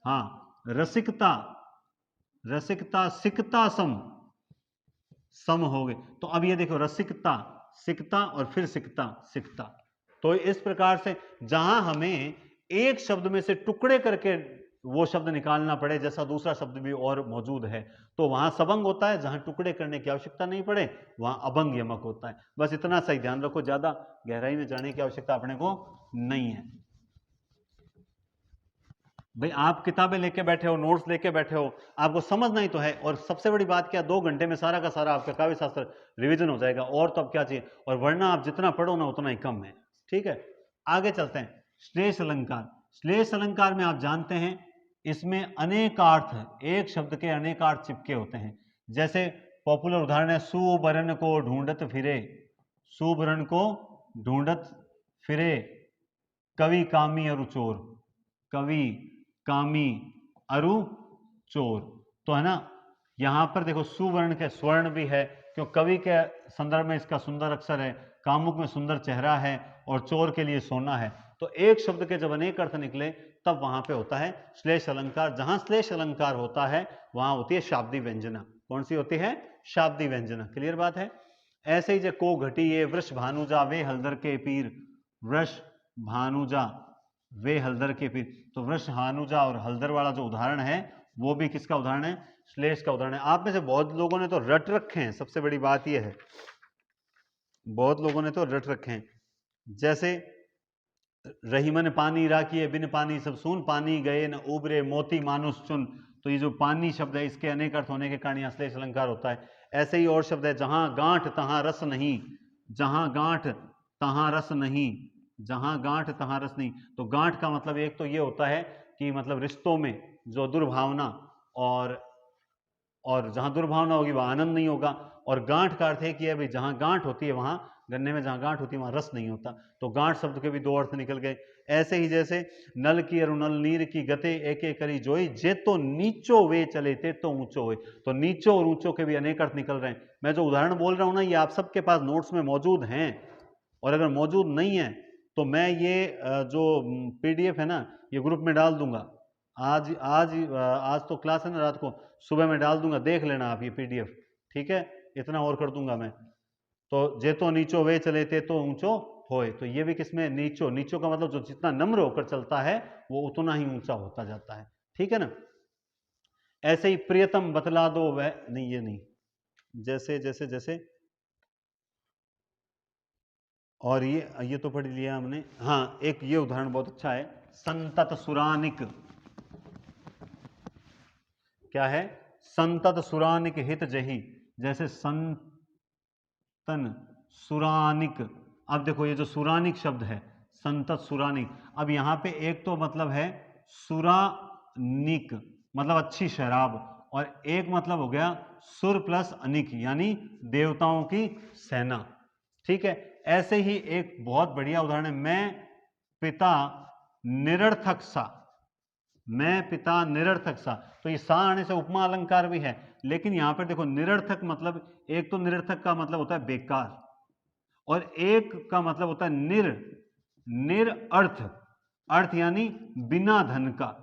हाँ रसिकता, रसिकता सिकता सम, सम हो गए। तो अब ये देखो रसिकता सिकता और फिर सिकता सिकता, तो इस प्रकार से जहां हमें एक शब्द में से टुकड़े करके वो शब्द निकालना पड़े, जैसा दूसरा शब्द भी और मौजूद है, तो वहां सबंग होता है। जहां टुकड़े करने की आवश्यकता नहीं पड़े वहां अभंग यमक होता है। बस इतना सही ध्यान रखो, ज्यादा गहराई में जाने की आवश्यकता अपने को नहीं है। भाई आप किताबें लेके बैठे हो, नोट्स लेके बैठे हो, आपको समझना ही तो है। और सबसे बड़ी बात क्या, 2 घंटे में सारा का सारा आपका काव्य शास्त्र रिवीजन हो जाएगा, और तो अब क्या चाहिए। और वरना आप जितना पढ़ो ना उतना ही कम है। ठीक है, आगे चलते हैं। श्लेष अलंकार, श्लेष अलंकार में आप जानते हैं इसमें अनेक अर्थ, एक शब्द के अनेक अर्थ चिपके होते हैं। जैसे पॉपुलर उदाहरण है, सुबरन को ढूंढत फिरे, सुबरन को ढूंढत फिरे कवि कामी और चोर, कवि कामी अरु चोर। तो है ना, यहां पर देखो सुवर्ण के स्वर्ण भी है, क्यों कवि के संदर्भ में इसका सुंदर अक्षर है, कामुक में सुंदर चेहरा है, और चोर के लिए सोना है। तो एक शब्द के जब अनेक अर्थ निकले तब वहां पे होता है श्लेष अलंकार। जहां श्लेष अलंकार होता है वहां होती है शाब्दी व्यंजना। कौन सी होती है, शाब्दी व्यंजना। क्लियर बात है। ऐसे ही जो को घटी ये वृष भानुजा वे हलदर के पीर, वृष भानुजा वे हलदर के पीर। तो वृष भानुजा और हलदर वाला जो उदाहरण है वो भी किसका उदाहरण है, श्लेष का उदाहरण है। आप में से बहुत लोगों ने तो रट रखे हैं, सबसे बड़ी बात यह है, बहुत लोगों ने तो रट रखे हैं। जैसे रहीमन पानी राखिए बिन पानी सब सून, पानी गए न उबरे मोती मानुष चुन। तो ये जो पानी शब्द है इसके अनेक अर्थ होने के कारण यहां श्लेष अलंकार होता है। ऐसे ही और शब्द है, जहां गांठ तहां रस नहीं, जहां गांठ तहां रस नहीं, जहां गांठ तहां रस नहीं। तो गांठ का मतलब एक तो ये होता है कि मतलब रिश्तों में जो दुर्भावना, और जहां दुर्भावना होगी वहां आनंद नहीं होगा। और गांठ का अर्थ है कि अभी जहां गांठ होती है वहां, गन्ने में जहां गांठ होती है वहां रस नहीं होता। तो गांठ शब्द के भी दो अर्थ निकल गए। ऐसे ही जैसे नल की अरु नल नीर की गते एक एक करी जोई, जे तो नीचो वे चले ते तो ऊंचो हुए। तो नीचो और ऊंचो के भी अनेक अर्थ निकल रहे हैं। मैं जो उदाहरण बोल रहा हूं ना ये आप सबके पास नोट्स में मौजूद हैं, और अगर मौजूद नहीं है तो मैं ये जो पीडीएफ है ना ये ग्रुप में डाल दूंगा। आज आज आज तो क्लास है ना रात को, सुबह में डाल दूंगा, देख लेना आप ये पीडीएफ। ठीक है, इतना और कर दूंगा मैं, तो जे तो नीचो वे चले ते तो ऊंचो होए, तो ये भी किसमें नीचो, नीचो का मतलब जो जितना नम्र होकर चलता है वो उतना ही ऊंचा होता जाता है, ठीक है ना। ऐसे ही प्रियतम बतला दो वह नहीं, ये नहीं, जैसे जैसे जैसे, और ये तो पढ़ लिया हमने। हाँ, एक ये उदाहरण बहुत अच्छा है, संतत सुरानिक, क्या है, संतत सुरानिक हित जही, जैसे संतन सुरानिक। अब देखो ये जो सुरानिक शब्द है, संतत सुरानिक, अब यहां पे एक तो मतलब है सुरानिक मतलब अच्छी शराब, और एक मतलब हो गया सुर प्लस अनिक यानी देवताओं की सेना, ठीक है। ऐसे ही एक बहुत बढ़िया उदाहरण है, मैं पिता निरर्थक सा, मैं पिता निरर्थक सा, तो ये सा आने से उपमा अलंकार भी है, लेकिन यहां पर देखो निरर्थक मतलब, एक तो निरर्थक का मतलब होता है बेकार, और एक का मतलब होता है निरअर्थ, अर्थ यानी बिना धन का,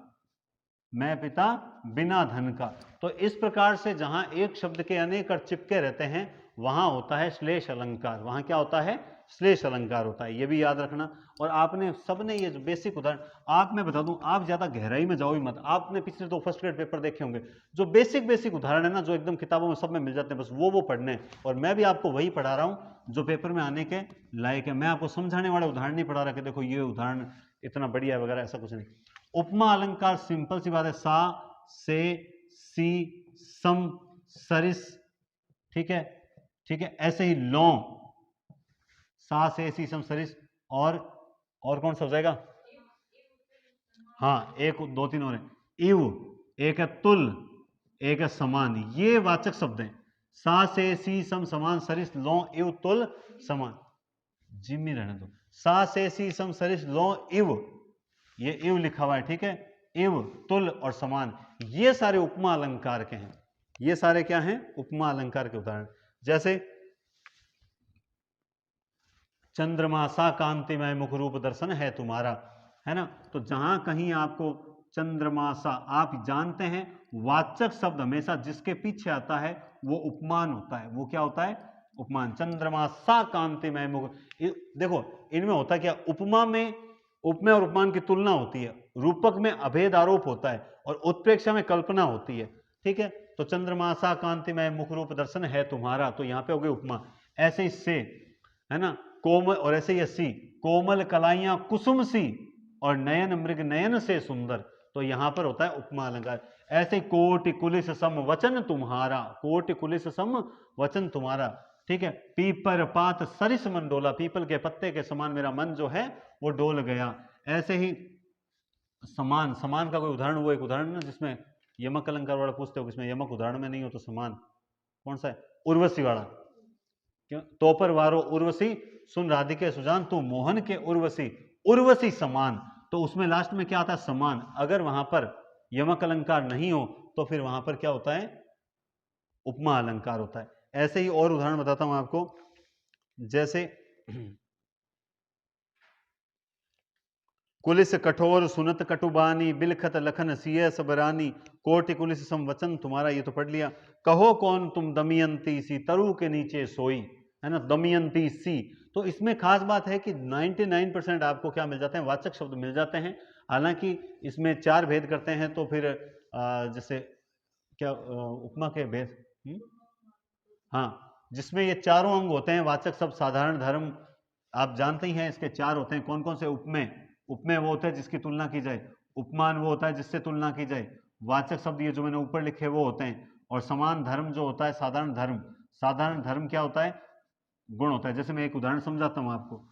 मैं पिता बिना धन का। तो इस प्रकार से जहां एक शब्द के अनेक अर्थ चिपके रहते हैं वहां होता है श्लेष अलंकार, वहां क्या होता है, श्लेष अलंकार होता है, ये भी याद रखना। और आपने सबने ये जो बेसिक उदाहरण, आप मैं बता दूं, आप ज्यादा गहराई में जाओ ही मत, आपने पिछले तो फर्स्ट ग्रेड पेपर देखे होंगे, जो बेसिक बेसिक उदाहरण है ना, जो एकदम किताबों में सब में मिल जाते हैं, बस वो पढ़ने हैं, और मैं भी आपको वही पढ़ा रहा हूं जो पेपर में आने के लायक है। मैं आपको समझाने वाले उदाहरण नहीं पढ़ा रहा कि देखो ये उदाहरण इतना बढ़िया है वगैरह, ऐसा कुछ नहीं। उपमा अलंकार सिंपल सी बात है, सा से सी सम सरिस, ठीक है, ठीक है। ऐसे ही लौ, सा से सी सम सरिस, और कौन सा हो जाएगा, हाँ एक दो तीन और है, इव, एक है तुल, एक है समान, ये वाचक शब्द हैं, सा से सी सम समान सरिस लौ इव तुल समान, जिम्मी रहने दो, सा से सी सम सरिस लौ इव, ये इव लिखा हुआ है, ठीक है, इव तुल और समान, ये सारे उपमा अलंकार के हैं, ये सारे क्या हैं, उपमा अलंकार के उदाहरण। जैसे चंद्रमा सा कांतिमय मुख रूप दर्शन है तुम्हारा, है ना, तो जहां कहीं आपको चंद्रमा सा, आप जानते हैं वाचक शब्द हमेशा जिसके पीछे आता है वो उपमान होता है, वो क्या होता है, उपमान। चंद्रमा सा कांतिमय मुख, देखो इनमें होता क्या, उपमा में उपमेय और उपमान की तुलना होती है, रूपक में अभेद आरोप होता है, और उत्प्रेक्षा में कल्पना होती है, ठीक है। तो चंद्रमा सा कांतिमय मुख रूप दर्शन है तुम्हारा, तो यहां पे हो गई उपमा। ऐसे ही से, है ना, कोमल, और ऐसे ही सी, कोमल कलाइयां कुसुम सी, और नयन मृग नयन से सुंदर, तो यहां पर होता है उपमा अलंकार। ऐसे कोटि कुलिस सम वचन तुम्हारा, कोटि कुलिस सम वचन तुम्हारा, ठीक है। पीपर पात सरिस मन डोला, पीपल के पत्ते के समान मेरा मन जो है वो डोल गया। ऐसे ही समान, समान का कोई उदाहरण, वो एक उदाहरण ना जिसमें यमक अलंकार वाला पूछते हो, इसमें यमक उदाहरण में नहीं हो तो समान कौन सा है, उर्वशी वाला, क्यों, तो पर वारो उर्वशी सुन राधिके सुजान तू मोहन के उर्वशी, उर्वशी समान, तो उसमें लास्ट में क्या आता है, समान। अगर वहां पर यमक अलंकार नहीं हो तो फिर वहां पर क्या होता है, उपमा अलंकार होता है। ऐसे ही और उदाहरण बताता हूं आपको, जैसे कुलिस कठोर सुनत कटुबानी, बिलखत लखन सिय सबरानी, कोटि कुलिस संवचन तुम्हारा, ये तो पढ़ लिया। कहो कौन तुम दमयंती सी तरु के नीचे सोई, है ना, दमयंती सी, तो इसमें खास बात है कि 99% आपको क्या मिल जाते हैं, वाचक शब्द मिल जाते हैं। हालांकि इसमें 4 भेद करते हैं, तो फिर जैसे क्या उपमा के भेद, हाँ, जिसमें ये चारों अंग होते हैं, वाचक शब्द, साधारण, धर्म, आप जानते ही हैं इसके 4 होते हैं, कौन कौन से, उपमेय, उपमेय वो होता है जिसकी तुलना की जाए, उपमान वो होता है जिससे तुलना की जाए, वाचक शब्द ये जो मैंने ऊपर लिखे वो होते हैं, और समान धर्म जो होता है, साधारण धर्म, साधारण धर्म क्या होता है, गुण होता है। जैसे मैं एक उदाहरण समझाता हूं आपको,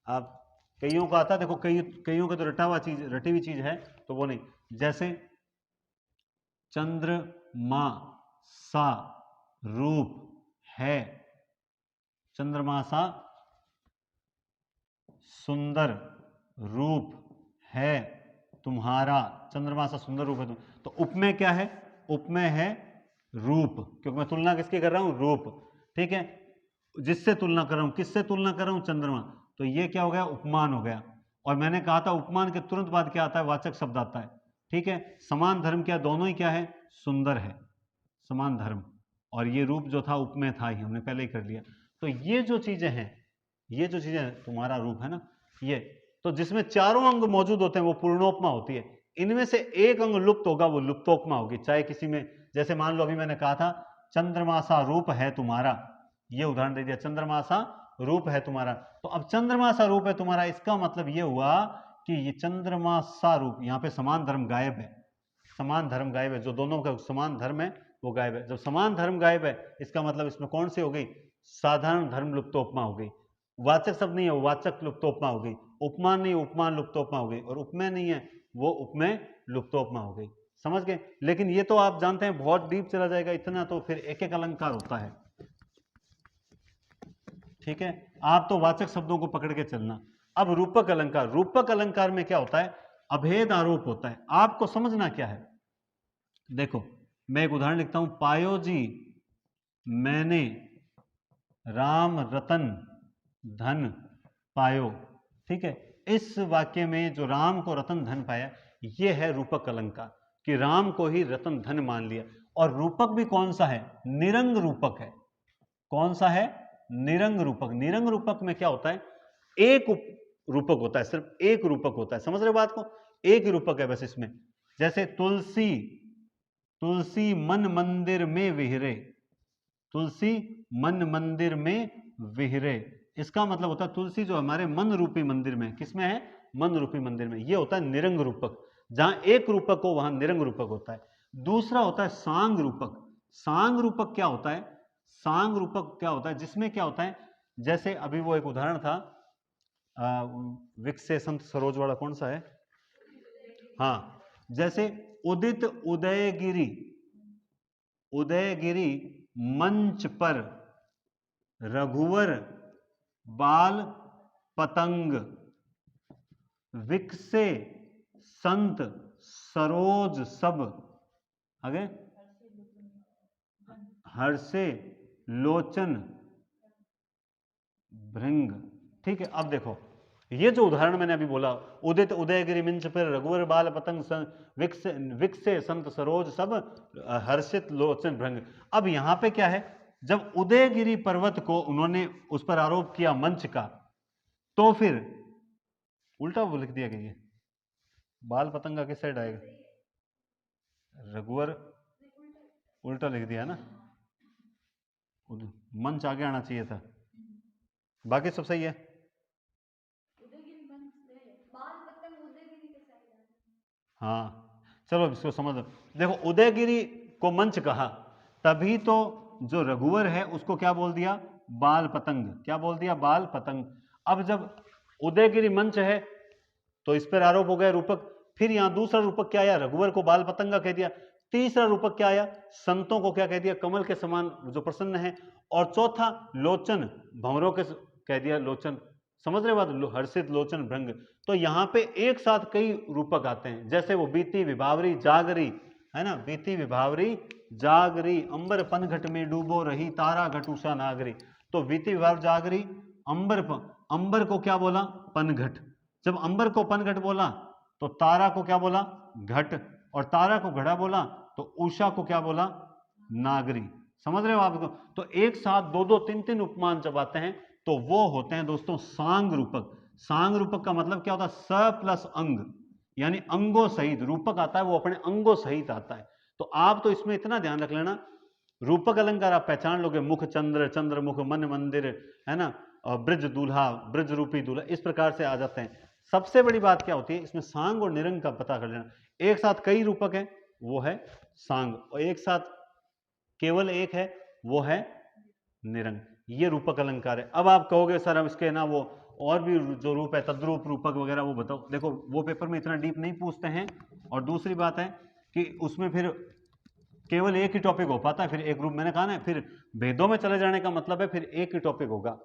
आप कईयों का आता है, देखो कईयों का तो रटा हुआ चीज, रटी हुई चीज है, तो वो नहीं, जैसे चंद्रमा सा रूप है, चंद्रमा सा सुंदर रूप है तुम्हारा, चंद्रमा सा सुंदर रूप है तुम, तो उपमेय क्या है, उपमेय है रूप, क्योंकि मैं तुलना किसकी कर रहा हूं, रूप, ठीक है, जिससे तुलना कर रहा हूं, किससे तुलना कर रहा हूं, चंद्रमा, तो ये क्या हो गया, उपमान हो गया। और मैंने कहा था उपमान के तुरंत बाद क्या आता है, वाचक शब्द आता है, ठीक है। समान धर्म क्या, दोनों ही क्या है, सुंदर है, समान धर्म, और ये रूप जो था उपमेय था ही, हमने पहले ही कर लिया। तो ये जो चीजें हैं, ये जो चीजें तुम्हारा रूप है ना, ये तो जिसमें चारों अंग मौजूद होते हैं वो पूर्णोपमा होती है। इनमें से एक अंग लुप्त होगा, वो लुप्तोपमा होगी। चाहे किसी में, जैसे मान लो अभी मैंने कहा था चंद्रमा सा रूप है तुम्हारा, ये उदाहरण दे दिया, चंद्रमा सा रूप है तुम्हारा। तो अब चंद्रमा सा रूप है तुम्हारा, इसका मतलब ये हुआ कि ये चंद्रमा सा रूप, यहाँ पे समान धर्म गायब है, समान धर्म गायब है, जो दोनों का समान धर्म है वो गायब है। जब समान धर्म गायब है, इसका मतलब इसमें कौन सी हो गई, साधारण धर्म लुप्तोपमा हो गई। वाचक शब्द नहीं है, वाचक लुप्तोपमा हो गई। उपमान नहीं, उपमान लुप्तोपमा हो गई। और उपमेय नहीं है, वो उपमेय लुप्तोपमा हो गई। समझ गए? लेकिन ये तो आप जानते हैं बहुत डीप चला जाएगा, इतना तो फिर एक एक अलंकार होता है। ठीक है, आप तो वाचक शब्दों को पकड़ के चलना। अब रूपक अलंकार, रूपक अलंकार में क्या होता है, अभेद आरोप होता है। आपको समझना क्या है, देखो मैं एक उदाहरण लिखता हूं, पायो जी मैंने राम रतन धन पायो। ठीक है, इस वाक्य में जो राम को रतन धन पाया, यह है रूपक अलंकार, कि राम को ही रतन धन मान लिया। और रूपक भी कौन सा है, निरंग रूपक है। कौन सा है, निरंग रूपक। निरंग रूपक में क्या होता है, एक रूपक होता है, सिर्फ एक रूपक होता है। समझ रहे हो बात को, एक ही रूपक है बस इसमें। जैसे तुलसी, तुलसी मन मंदिर में विहरे, तुलसी मन मंदिर में विहरे, इसका मतलब होता है तुलसी जो हमारे मन रूपी मंदिर में, किसमें है, मन रूपी मंदिर में। यह होता है निरंग रूपक। जहां एक रूपक हो वहां निरंग रूपक होता है। दूसरा होता है सांग रूपक। सांग रूपक क्या होता है, सांग रूपक क्या होता है, जिसमें क्या होता है, जैसे अभी वो एक उदाहरण था, विक से संत सरोज वाला कौन सा है, हाँ, जैसे उदित उदयगिरी, उदयगिरी मंच पर रघुवर बाल पतंग, विकसे संत सरोज सब, आगे हर्षे लोचन भृंग। ठीक है, अब देखो ये जो उदाहरण मैंने अभी बोला, उदित उदयगिरी मंच पर रघुवर बाल पतंग विकसे संत सरोज सब हर्षित लोचन भृंग। अब यहां पे क्या है, जब उदयगिरी पर्वत को उन्होंने उस पर आरोप किया मंच का, तो फिर उल्टा वो लिख दिया गया, बाल पतंगा किस साइड आएगा, रघुवर उल्टा लिख दिया ना, मंच आगे आना चाहिए था, बाकी सब सही है। हाँ चलो इसको समझ लो। देखो उदयगिरी को मंच कहा, तभी तो जो रघुवर है उसको क्या बोल दिया, बाल पतंग। क्या बोल दिया, बाल पतंग। अब जब उदयगिरी मंच है तो इस पर आरोप हो गया रूपक। फिर यहां दूसरा रूपक क्या आया, रघुवर को बाल पतंगा कह दिया। तीसरा रूपक क्या आया, संतों को क्या कह दिया, कमल के समान जो प्रसन्न है। और चौथा लोचन, भंवरों के कह दिया लोचन। समझ रहे बात, हर्षित लोचन भृंग। तो यहां पे एक साथ कई रूपक आते हैं, जैसे वो बीती विभावरी जागरी है ना, बीती विभावरी जागरी, अंबर पनघट में डूबो रही तारा घट उषा नागरी। तो बीती विभाव जागरी, अंबर अंबर को क्या बोला, पनघट। जब अंबर को पनघट बोला तो तारा को क्या बोला, घट। और तारा को घड़ा बोला तो उषा को क्या बोला, नागरी। समझ रहे हो आपको? तो एक साथ दो दो तीन तीन उपमान जब आते हैं तो वो होते हैं दोस्तों सांग रूपक। सांग रूपक का मतलब क्या होता है, स प्लस अंग, यानी अंगों सहित रूपक आता है, वो अपने अंगों सहित आता है। तो आप तो इसमें इतना ध्यान रख लेना, रूपक अलंकार आप पहचान लोगे, मुख चंद्र, चंद्रमुख, मन मंदिर, है ना, और ब्रज दूल्हा, ब्रज रूपी दूल्हा, इस प्रकार से आ जाते हैं। सबसे बड़ी बात क्या होती है इसमें, सांग और निरंग का पता कर लेना। एक साथ कई रूपक हैं वो है सांग, और एक साथ केवल एक है वो है निरंग। ये रूपक अलंकार है। अब आप कहोगे सर हम इसके ना वो और भी जो रूप है, तद्रूप रूपक वगैरह वो बताओ। देखो वो पेपर में इतना डीप नहीं पूछते हैं। और दूसरी बात है कि उसमें फिर केवल एक ही टॉपिक हो पाता है, फिर एक ग्रुप, मैंने कहा ना, फिर भेदों में चले जाने का मतलब है फिर एक ही टॉपिक होगा।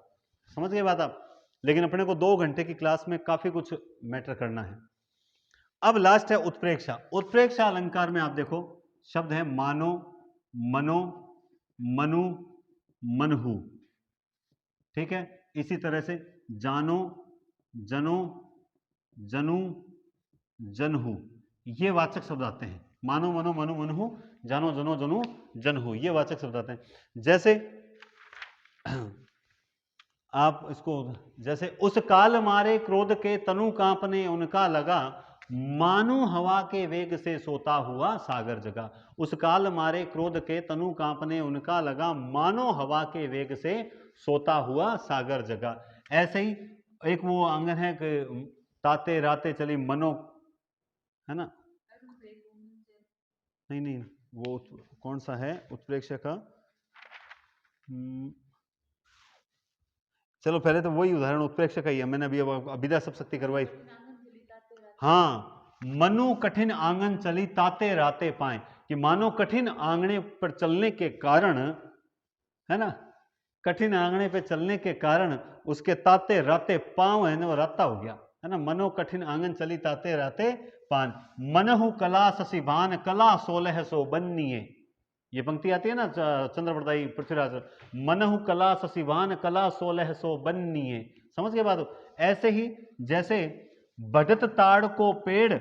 समझ गए बात आप? लेकिन अपने को 2 घंटे की क्लास में काफी कुछ मैटर करना है। अब लास्ट है उत्प्रेक्षा। उत्प्रेक्षा अलंकार में आप देखो शब्द है मानो, मनो, मनु, मनहु। ठीक है, इसी तरह से जानो, जनो, जनु, जनहु, ये वाचक शब्द आते हैं। मानो, मनो, मनु, मनहु, जानो, जनो, जनु, जनहु, ये वाचक शब्द आते हैं। जैसे आप इसको, जैसे उस काल मारे क्रोध के तनु कांपने उनका लगा, मानो हवा के वेग से सोता हुआ सागर जगा। उस काल मारे क्रोध के तनु कांपने उनका लगा, मानो हवा के वेग से सोता हुआ सागर जगा। ऐसे ही एक वो आंगन है कि ताते राते चली मनो, है ना, नहीं नहीं, वो कौन सा है उत्प्रेक्षा का, चलो पहले तो वही उदाहरण उत्प्रेक्षा का ही है, मैंने अभी अभिधा सब शक्ति करवाई। हाँ, मनु कठिन आंगन चली ताते राते पाए, कि मानो कठिन आंगने पर चलने के कारण, है ना, कठिन आंगने पे चलने के कारण उसके ताते राते पांव है ना वो राता हो गया, है ना। मनो कठिन आंगन चली ताते राते पान, मनहु कला शशिभान कला सोलह सो बन्नीए। ये पंक्ति आती है ना चंद्रप्रदायी पृथ्वीराज, मनहु कला शशिभान कला सोलह सो बन्नीए। समझ गए बात। ऐसे ही जैसे बढ़त ताड़ को पेड़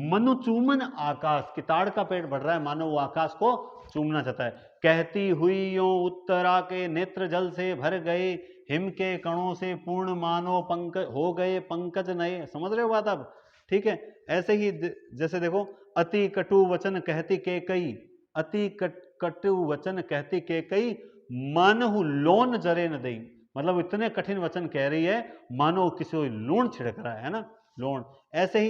मनु चूमन आकाश, की ताड़ का पेड़ बढ़ रहा है, मानो वो आकाश को चूमना चाहता है। कहती हुई यो उत्तरा के नेत्र जल से भर गए, हिम के कणों से पूर्ण मानो पंकज हो गए पंकज नए। समझ रहे हो बात अब, ठीक है। ऐसे ही जैसे देखो, अति कटु वचन कहती के कई, अति कटु वचन कहती के कई, मानहु लोन जरे न दई। मतलब इतने कठिन वचन कह रही है मानो किसी लूण छिड़क रहा है ना, लोन। ऐसे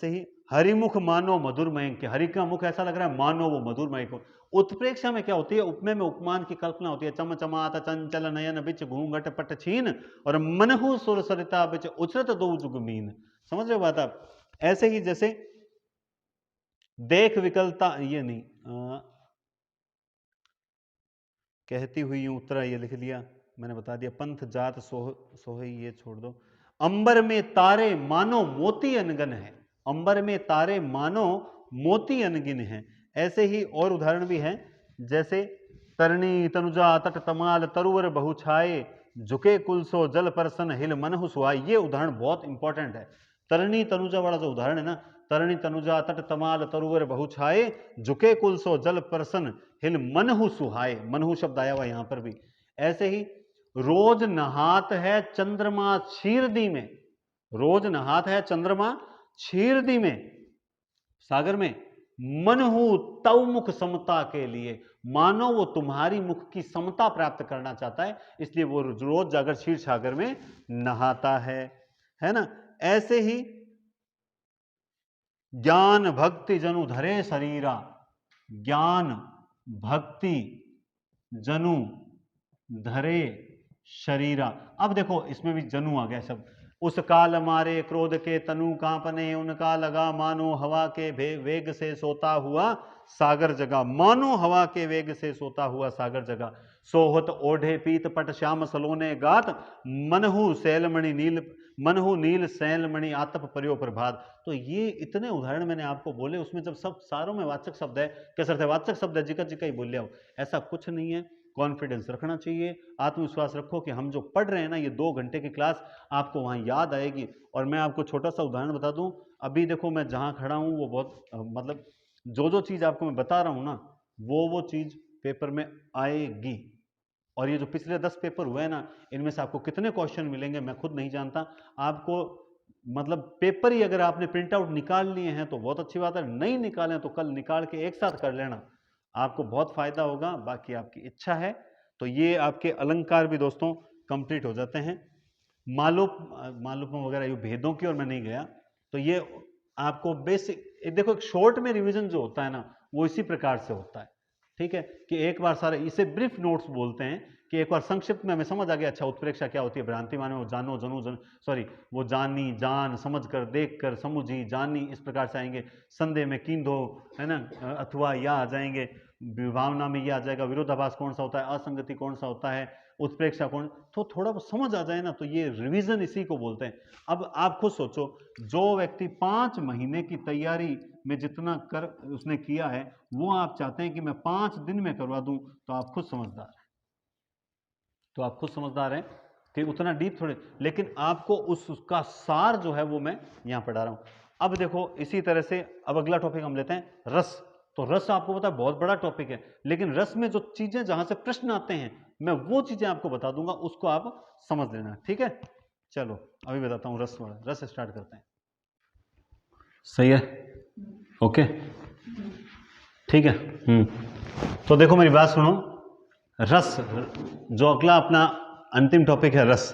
ही हरिमुख मानो मधुरमय, के हरि का मुख ऐसा लग रहा है मानो वो मधुरमय को। उत्प्रेक्षा में क्या होती है, उपमेय में उपमान की कल्पना होती है। चमचमात चंचल नयन बिच घूंघट पट छीन, और मनहु सुर सरिता बिच उछरत दो जुगमीन। समझ रहे हो बात आप। ऐसे ही जैसे देख विकलता, ये नहीं कहती हुई उत्तरा, ये लिख दिया मैंने, बता दिया। पंथ जात सोहे, ये छोड़ दो। अंबर में तारे मानो मोती अनगन है, अंबर में तारे मानो मोती अनगिन है। ऐसे ही और उदाहरण भी हैं, जैसे तरणी तनुजा तट तमाल तरुवर बहु छाए, झुके कुलसो जल परसन हिल मनहु सुहाय। ये उदाहरण बहुत इंपॉर्टेंट है। तरणी तनुजा वाला जो उदाहरण है ना, तरणी तनुजा तट तमाल तरुवर बहु छाए, झुके कुलसो जल परसन हिल मनहु सुहाय। मनहु शब्द आया हुआ यहां पर भी। ऐसे ही रोज नहात है चंद्रमा क्षीरदी में, रोज नहात है चंद्रमा क्षीरदी में, सागर में, मनहु तव मुख समता के लिए, मानो वो तुम्हारी मुख की समता प्राप्त करना चाहता है, इसलिए वो रोज जाकर क्षीर सागर में नहाता है ना। ऐसे ही ज्ञान भक्ति जनु धरे शरीरा, ज्ञान भक्ति जनु धरे शरीरा। अब देखो इसमें भी जनु आ गया शब्द। उस काल मारे क्रोध के तनु कांपने उनका लगा, मानो हवा के वेग से सोता हुआ सागर जगा, मानो हवा के वेग से सोता हुआ सागर जगा। सोहत ओढ़े पीत पट श्याम सलोने गात, मनहु शैलमणि नील, मनहु नील शैलमणि आतप पर्यो प्रभात। तो ये इतने उदाहरण मैंने आपको बोले, उसमें जब सब सारों में वाचक शब्द है, कैसे अर्थ है वाचक शब्द है, जिका जिका ही बोल लिया हो, ऐसा कुछ नहीं है। कॉन्फिडेंस रखना चाहिए, आत्मविश्वास रखो कि हम जो पढ़ रहे हैं ना, ये 2 घंटे की क्लास आपको वहाँ याद आएगी। और मैं आपको छोटा सा उदाहरण बता दूं, अभी देखो मैं जहाँ खड़ा हूँ वो बहुत मतलब जो चीज़ आपको मैं बता रहा हूँ ना, वो चीज़ पेपर में आएगी। और ये जो पिछले 10 पेपर हुए हैं ना, इनमें से आपको कितने क्वेश्चन मिलेंगे मैं खुद नहीं जानता। आपको मतलब पेपर ही अगर आपने प्रिंट आउट निकाल लिए हैं तो बहुत अच्छी बात है, नहीं निकालें तो कल निकाल के एक साथ कर लेना, आपको बहुत फायदा होगा। बाकी आपकी इच्छा है तो ये आपके अलंकार भी दोस्तों कंप्लीट हो जाते हैं। मालूप वगैरह ये भेदों की और मैं नहीं गया, तो ये आपको बेसिक देखो, एक शॉर्ट में रिवीजन जो होता है ना, वो इसी प्रकार से होता है, ठीक है, कि एक बार सारे, इसे ब्रीफ नोट्स बोलते हैं, कि एक बार संक्षिप्त में हमें समझ आ गया, अच्छा उत्प्रेक्षा क्या होती है, भ्रांति माने वो जानो जनू सॉरी वो जानी जान, समझ कर देख कर समुझी जानी, इस प्रकार से आएंगे। संदेह में कींधो, है ना, अथवा या आ जाएंगे। विभावना में ये आ जाएगा, विरोधाभास कौन सा होता है, असंगति कौन सा होता है, उत्प्रेक्षा कौन, तो थोड़ा समझ आ जाए ना, तो ये रिवीजन इसी को बोलते हैं। अब आप खुद सोचो, जो व्यक्ति 5 महीने की तैयारी में जितना कर उसने किया है, वो आप चाहते हैं कि मैं 5 दिन में करवा दूं, तो आप खुद समझदार हैं कि उतना डीप थोड़े, लेकिन आपको उसका सार जो है वो मैं यहां पढ़ा रहा हूं। अब देखो इसी तरह से अब अगला टॉपिक हम लेते हैं, रस। तो रस आपको पता है बहुत बड़ा टॉपिक है, लेकिन रस में जो चीजें जहां से प्रश्न आते हैं मैं वो चीजें आपको बता दूंगा, उसको आप समझ लेना, ठीक है। चलो अभी बताता हूं रस वाला, रस स्टार्ट करते हैं। सही है, ओके, ठीक है। तो देखो मेरी बात सुनो, रस जो अगला अपना अंतिम टॉपिक है रस।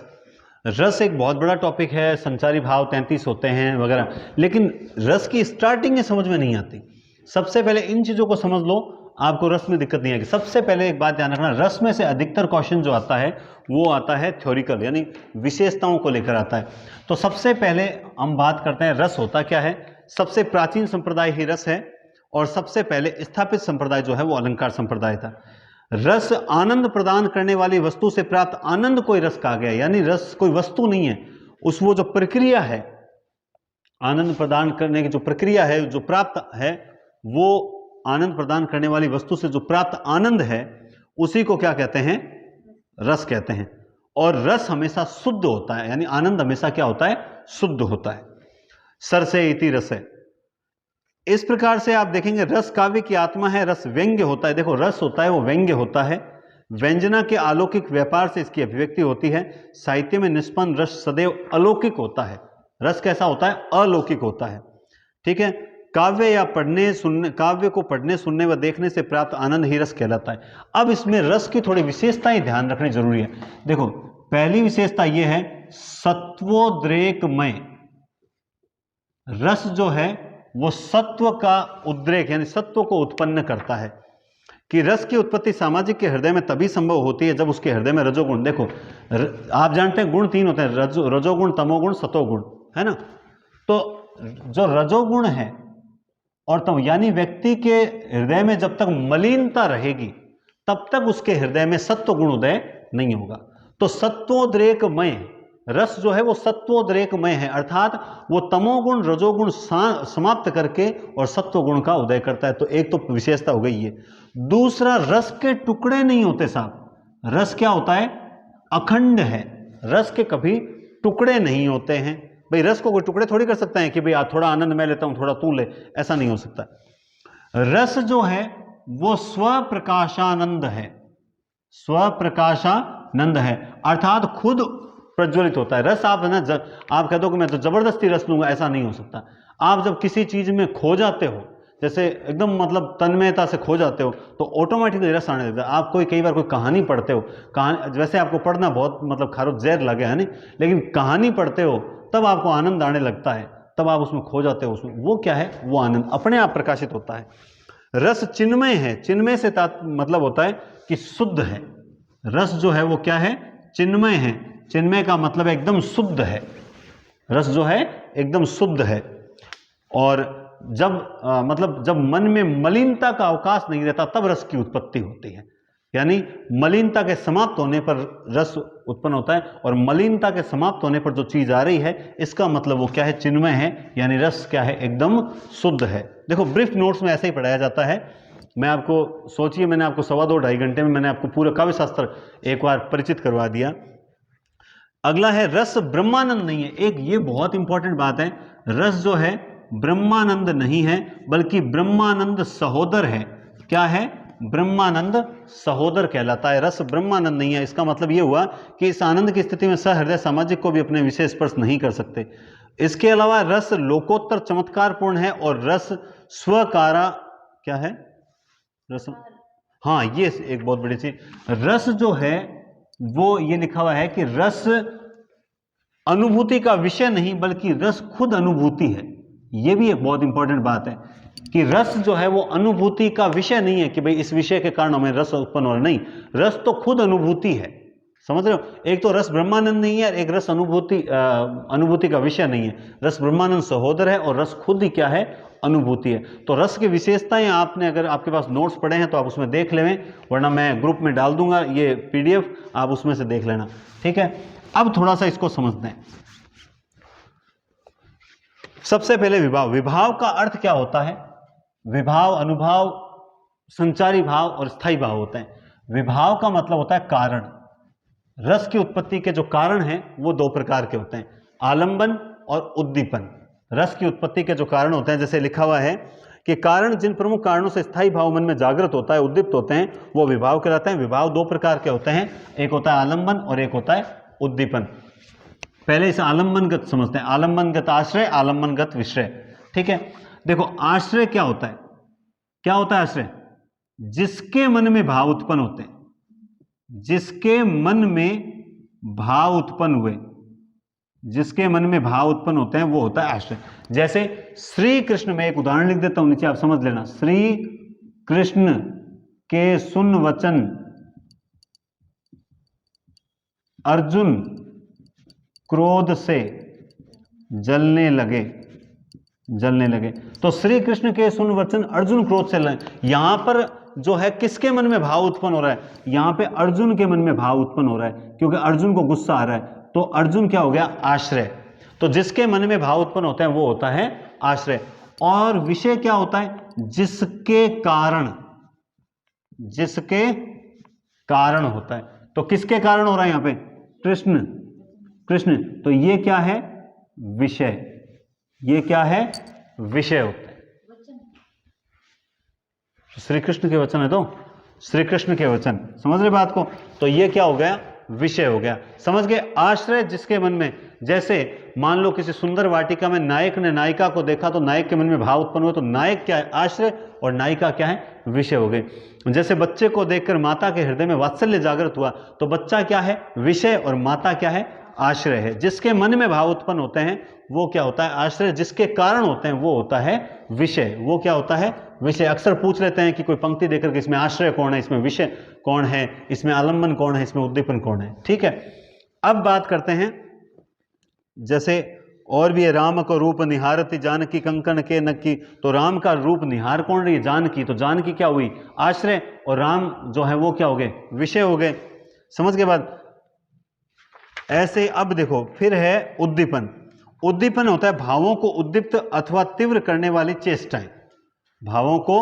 रस एक बहुत बड़ा टॉपिक है, संचारी भाव 33 होते हैं वगैरह, लेकिन रस की स्टार्टिंग में समझ में नहीं आती। सबसे पहले इन चीजों को समझ लो, आपको रस में दिक्कत नहीं आएगी। सबसे पहले एक बात ध्यान रखना, रस में से अधिकतर क्वेश्चन जो आता है वो आता है थ्योरिकल, यानी विशेषताओं को लेकर आता है। तो सबसे पहले हम बात करते हैं रस होता क्या है। सबसे प्राचीन संप्रदाय ही रस है, और सबसे पहले स्थापित संप्रदाय जो है वो अलंकार संप्रदाय था। रस आनंद प्रदान करने वाली वस्तु से प्राप्त आनंद को रस कहा गया, यानी रस कोई वस्तु नहीं है, उस वो जो प्रक्रिया है आनंद प्रदान करने की, जो प्रक्रिया है जो प्राप्त है, वो आनंद प्रदान करने वाली वस्तु से जो प्राप्त आनंद है उसी को क्या कहते हैं, रस कहते हैं। और रस हमेशा शुद्ध होता है, यानी आनंद हमेशा क्या होता है, शुद्ध होता है। सरसे इति रस है। इस प्रकार से आप देखेंगे रस काव्य की आत्मा है, रस व्यंग्य होता है। देखो रस होता है वो व्यंग्य होता है, व्यंजना के अलौकिक व्यापार से इसकी अभिव्यक्ति होती है। साहित्य में निष्पन्न रस सदैव अलौकिक होता है। रस कैसा होता है, अलौकिक होता है, ठीक है। काव्य या पढ़ने सुनने, काव्य को पढ़ने सुनने व देखने से प्राप्त आनंद ही रस कहलाता है। अब इसमें रस की थोड़ी विशेषताएं ध्यान रखनी जरूरी है। देखो पहली विशेषता यह है सत्वोद्रेकमय। रस जो है वो सत्व का उद्रेक यानी सत्व को उत्पन्न करता है, कि रस की उत्पत्ति सामाजिक के हृदय में तभी संभव होती है जब उसके हृदय में रजोगुण, देखो आप जानते हैं गुण तीन होते हैं, रजोगुण, तमोगुण, सतोगुण, है ना। तो जो रजोगुण है और तम, यानी व्यक्ति के हृदय में जब तक मलिनता रहेगी तब तक उसके हृदय में सत्व गुण उदय नहीं होगा। तो सत्वोद्रेकमय रस जो है वो सत्वोद्रेकमय है, अर्थात वो तमोगुण रजोगुण समाप्त करके और सत्वगुण का उदय करता है। तो एक तो विशेषता हो गई ये। दूसरा, रस के टुकड़े नहीं होते साहब। रस क्या होता है, अखंड है। रस के कभी टुकड़े नहीं होते हैं। भाई रस को कोई टुकड़े थोड़ी कर सकता है कि भाई थोड़ा आनंद मैं लेता हूं थोड़ा तू ले, ऐसा नहीं हो सकता। रस जो है वो स्वप्रकाशानंद है, स्वप्रकाशानंद है, अर्थात खुद प्रज्वलित होता है। रस आप है ना, आप कह दो कि मैं तो जबरदस्ती रस लूंगा, ऐसा नहीं हो सकता। आप जब किसी चीज में खो जाते हो, जैसे एकदम मतलब तन्मयता से खो जाते हो, तो ऑटोमेटिकली रस आने लगता है। आप कई बार कोई कहानी पढ़ते हो, कहानी वैसे आपको पढ़ना बहुत मतलब खारो जहर लगे है नहीं, लेकिन कहानी पढ़ते हो तब आपको आनंद आने लगता है, तब आप उसमें खो जाते हो। उसमें वो क्या है, वो आनंद अपने आप प्रकाशित होता है। रस चिन्मय है। चिन्मय से मतलब होता है कि शुद्ध है। रस जो है वो क्या है, चिन्मय है। चिन्मय का मतलब एकदम शुद्ध है। रस जो है एकदम शुद्ध है। और जब मतलब जब मन में मलिनता का अवकाश नहीं रहता तब रस की उत्पत्ति होती है, यानी मलिनता के समाप्त होने पर रस उत्पन्न होता है। और मलिनता के समाप्त होने पर जो चीज आ रही है, इसका मतलब वो क्या है, चिन्मय है, यानी रस क्या है, एकदम शुद्ध है। देखो ब्रीफ नोट्स में ऐसे ही पढ़ाया जाता है। मैं आपको सोचिए, मैंने आपको 2.25-2.5 घंटे में मैंने आपको पूरा काव्य शास्त्र एक बार परिचित करवा दिया। अगला है रस ब्रह्मानंद नहीं है। एक ये बहुत इंपॉर्टेंट बात है, रस जो है ब्रह्मानंद नहीं है बल्कि ब्रह्मानंद सहोदर है। क्या है, ब्रह्मानंद सहोदर कहलाता है। रस ब्रह्मानंद नहीं है। इसका मतलब यह हुआ कि इस आनंद की स्थिति में सहृदय सामाजिक को भी अपने विषय स्पर्श नहीं कर सकते। इसके अलावा रस लोकोत्तर चमत्कारपूर्ण है और रस स्वकारा क्या है, रस, हाँ ये एक बहुत बड़ी चीज, रस जो है वो ये लिखा हुआ है कि रस अनुभूति का विषय नहीं बल्कि रस खुद अनुभूति है। ये भी एक बहुत इंपॉर्टेंट बात है कि रस जो है वो अनुभूति का विषय नहीं है कि भाई इस विषय के कारण हमें रस उत्पन्न हो रहा, नहीं, रस तो खुद अनुभूति है। समझ रहे हो, एक तो रस ब्रह्मानंद नहीं है, एक रस अनुभूति का विषय नहीं है। रस ब्रह्मानंद सहोदर है और रस खुद ही क्या है, अनुभूति है। तो रस की विशेषताएं आपने, अगर आपके पास नोट्स पड़े हैं तो आप उसमें देख लें, वरना मैं ग्रुप में डाल दूंगा ये पीडीएफ, आप उसमें से देख लेना, ठीक है। अब थोड़ा सा इसको समझते हैं। सबसे पहले विभाव। विभाव का अर्थ क्या होता है, विभाव, अनुभाव, संचारी भाव और स्थायी भाव होते हैं। विभाव का मतलब होता है कारण। रस की उत्पत्ति के जो कारण हैं वो दो प्रकार के होते हैं, आलंबन और उद्दीपन। रस की उत्पत्ति के जो कारण होते हैं, जैसे लिखा हुआ है कि कारण जिन प्रमुख कारणों से स्थायी भाव मन में जागृत होता है, उद्दीप्त होते हैं, वो विभाव कहलाते हैं। विभाव दो प्रकार के होते हैं, एक होता है आलंबन और एक होता है उद्दीपन। पहले इसे आलंबनगत समझते हैं, आलंबनगत आश्रय, आलंबनगत विषय। ठीक है, देखो आश्रय क्या होता है, क्या होता है आश्रय? जिसके मन में भाव उत्पन्न होते हैं, जिसके मन में भाव उत्पन्न हुए, जिसके मन में भाव उत्पन्न होते हैं, वो होता है आश्रय। जैसे श्री कृष्ण, में एक उदाहरण लिख देता हूं नीचे, आप समझ लेना। श्री कृष्ण के सुन वचन अर्जुन क्रोध से जलने लगे, जलने लगे। तो श्री कृष्ण के सुन वचन अर्जुन क्रोध से लगे, यहां पर जो है किसके मन में भाव उत्पन्न हो रहा है? यहां पे अर्जुन के मन में भाव उत्पन्न हो रहा है, क्योंकि अर्जुन को गुस्सा आ रहा है, तो अर्जुन क्या हो गया? आश्रय। तो जिसके मन में भाव उत्पन्न होता है वो होता है आश्रय। और विषय क्या होता है? जिसके कारण, जिसके कारण होता है। तो किसके कारण हो रहा है यहां पे? कृष्ण, कृष्ण। तो ये क्या है? विषय। ये क्या है? विषय होता है। श्री कृष्ण के वचन है, तो श्री कृष्ण के वचन, समझ रहे बात को? तो ये क्या हो गया? विषय हो गया। समझ गए? आश्रय जिसके मन में, जैसे मान लो किसी सुंदर वाटिका में नायक ने नायिका को देखा, तो नायक के मन में भाव उत्पन्न हुआ, तो नायक क्या है? आश्रय, और नायिका क्या है? विषय हो गई। जैसे बच्चे को देखकर माता के हृदय में वात्सल्य जागृत हुआ, तो बच्चा क्या है? विषय, और माता क्या है? आश्रय है। जिसके मन में भाव उत्पन्न होते हैं वो क्या होता है? आश्रय। जिसके कारण होते हैं वो होता है विषय। वो क्या होता है? विषय। अक्सर पूछ लेते हैं कि कोई पंक्ति देकर के इसमें आश्रय कौन है, इसमें विषय कौन है, इसमें आलंबन कौन है, इसमें उद्दीपन कौन है। ठीक है, अब बात करते हैं, जैसे और भी है, राम को रूप निहारती जानकी कंकण के नक्की। तो राम का रूप निहार कौन रही है? जानकी। तो जानकी क्या हुई? आश्रय, और राम जो है वो क्या हो गए? विषय हो गए। समझ के बाद ऐसे अब देखो फिर है उद्दीपन। उद्दीपन होता है भावों को उद्दीप्त अथवा तीव्र करने वाली चेष्टाएं, भावों को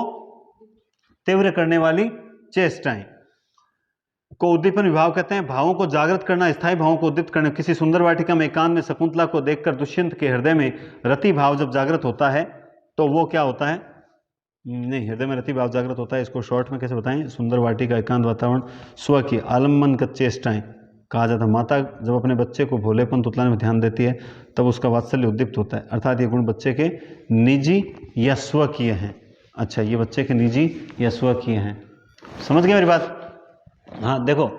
तीव्र करने वाली चेष्टाएं को उद्दीपन विभाव कहते हैं। भावों को जागृत करना, स्थायी भावों को उद्दीप्त करना। किसी सुंदर वाटिका में एकांत में शकुंतला को देखकर दुष्यंत के हृदय में रति भाव जब जागृत होता है तो वो क्या होता है? नहीं, हृदय में रति भाव जागृत होता है, इसको शॉर्ट में कैसे बताएं? सुंदर वाटिका, एकांत वातावरण, स्व की आलम्बन का चेष्टाएं कहा जाता है। माता जब अपने बच्चे को भोलेपन तुतलाने में ध्यान देती है तब उसका वात्सल्य उद्दीप्त होता है, अर्थात ये गुण बच्चे के निजी या स्वकीय हैं। अच्छा, ये बच्चे के निजी या स्वकीय हैं। समझ गए मेरी बात? हाँ, देखो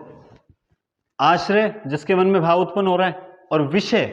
आश्रय जिसके मन में भाव उत्पन्न हो रहा है, और विषय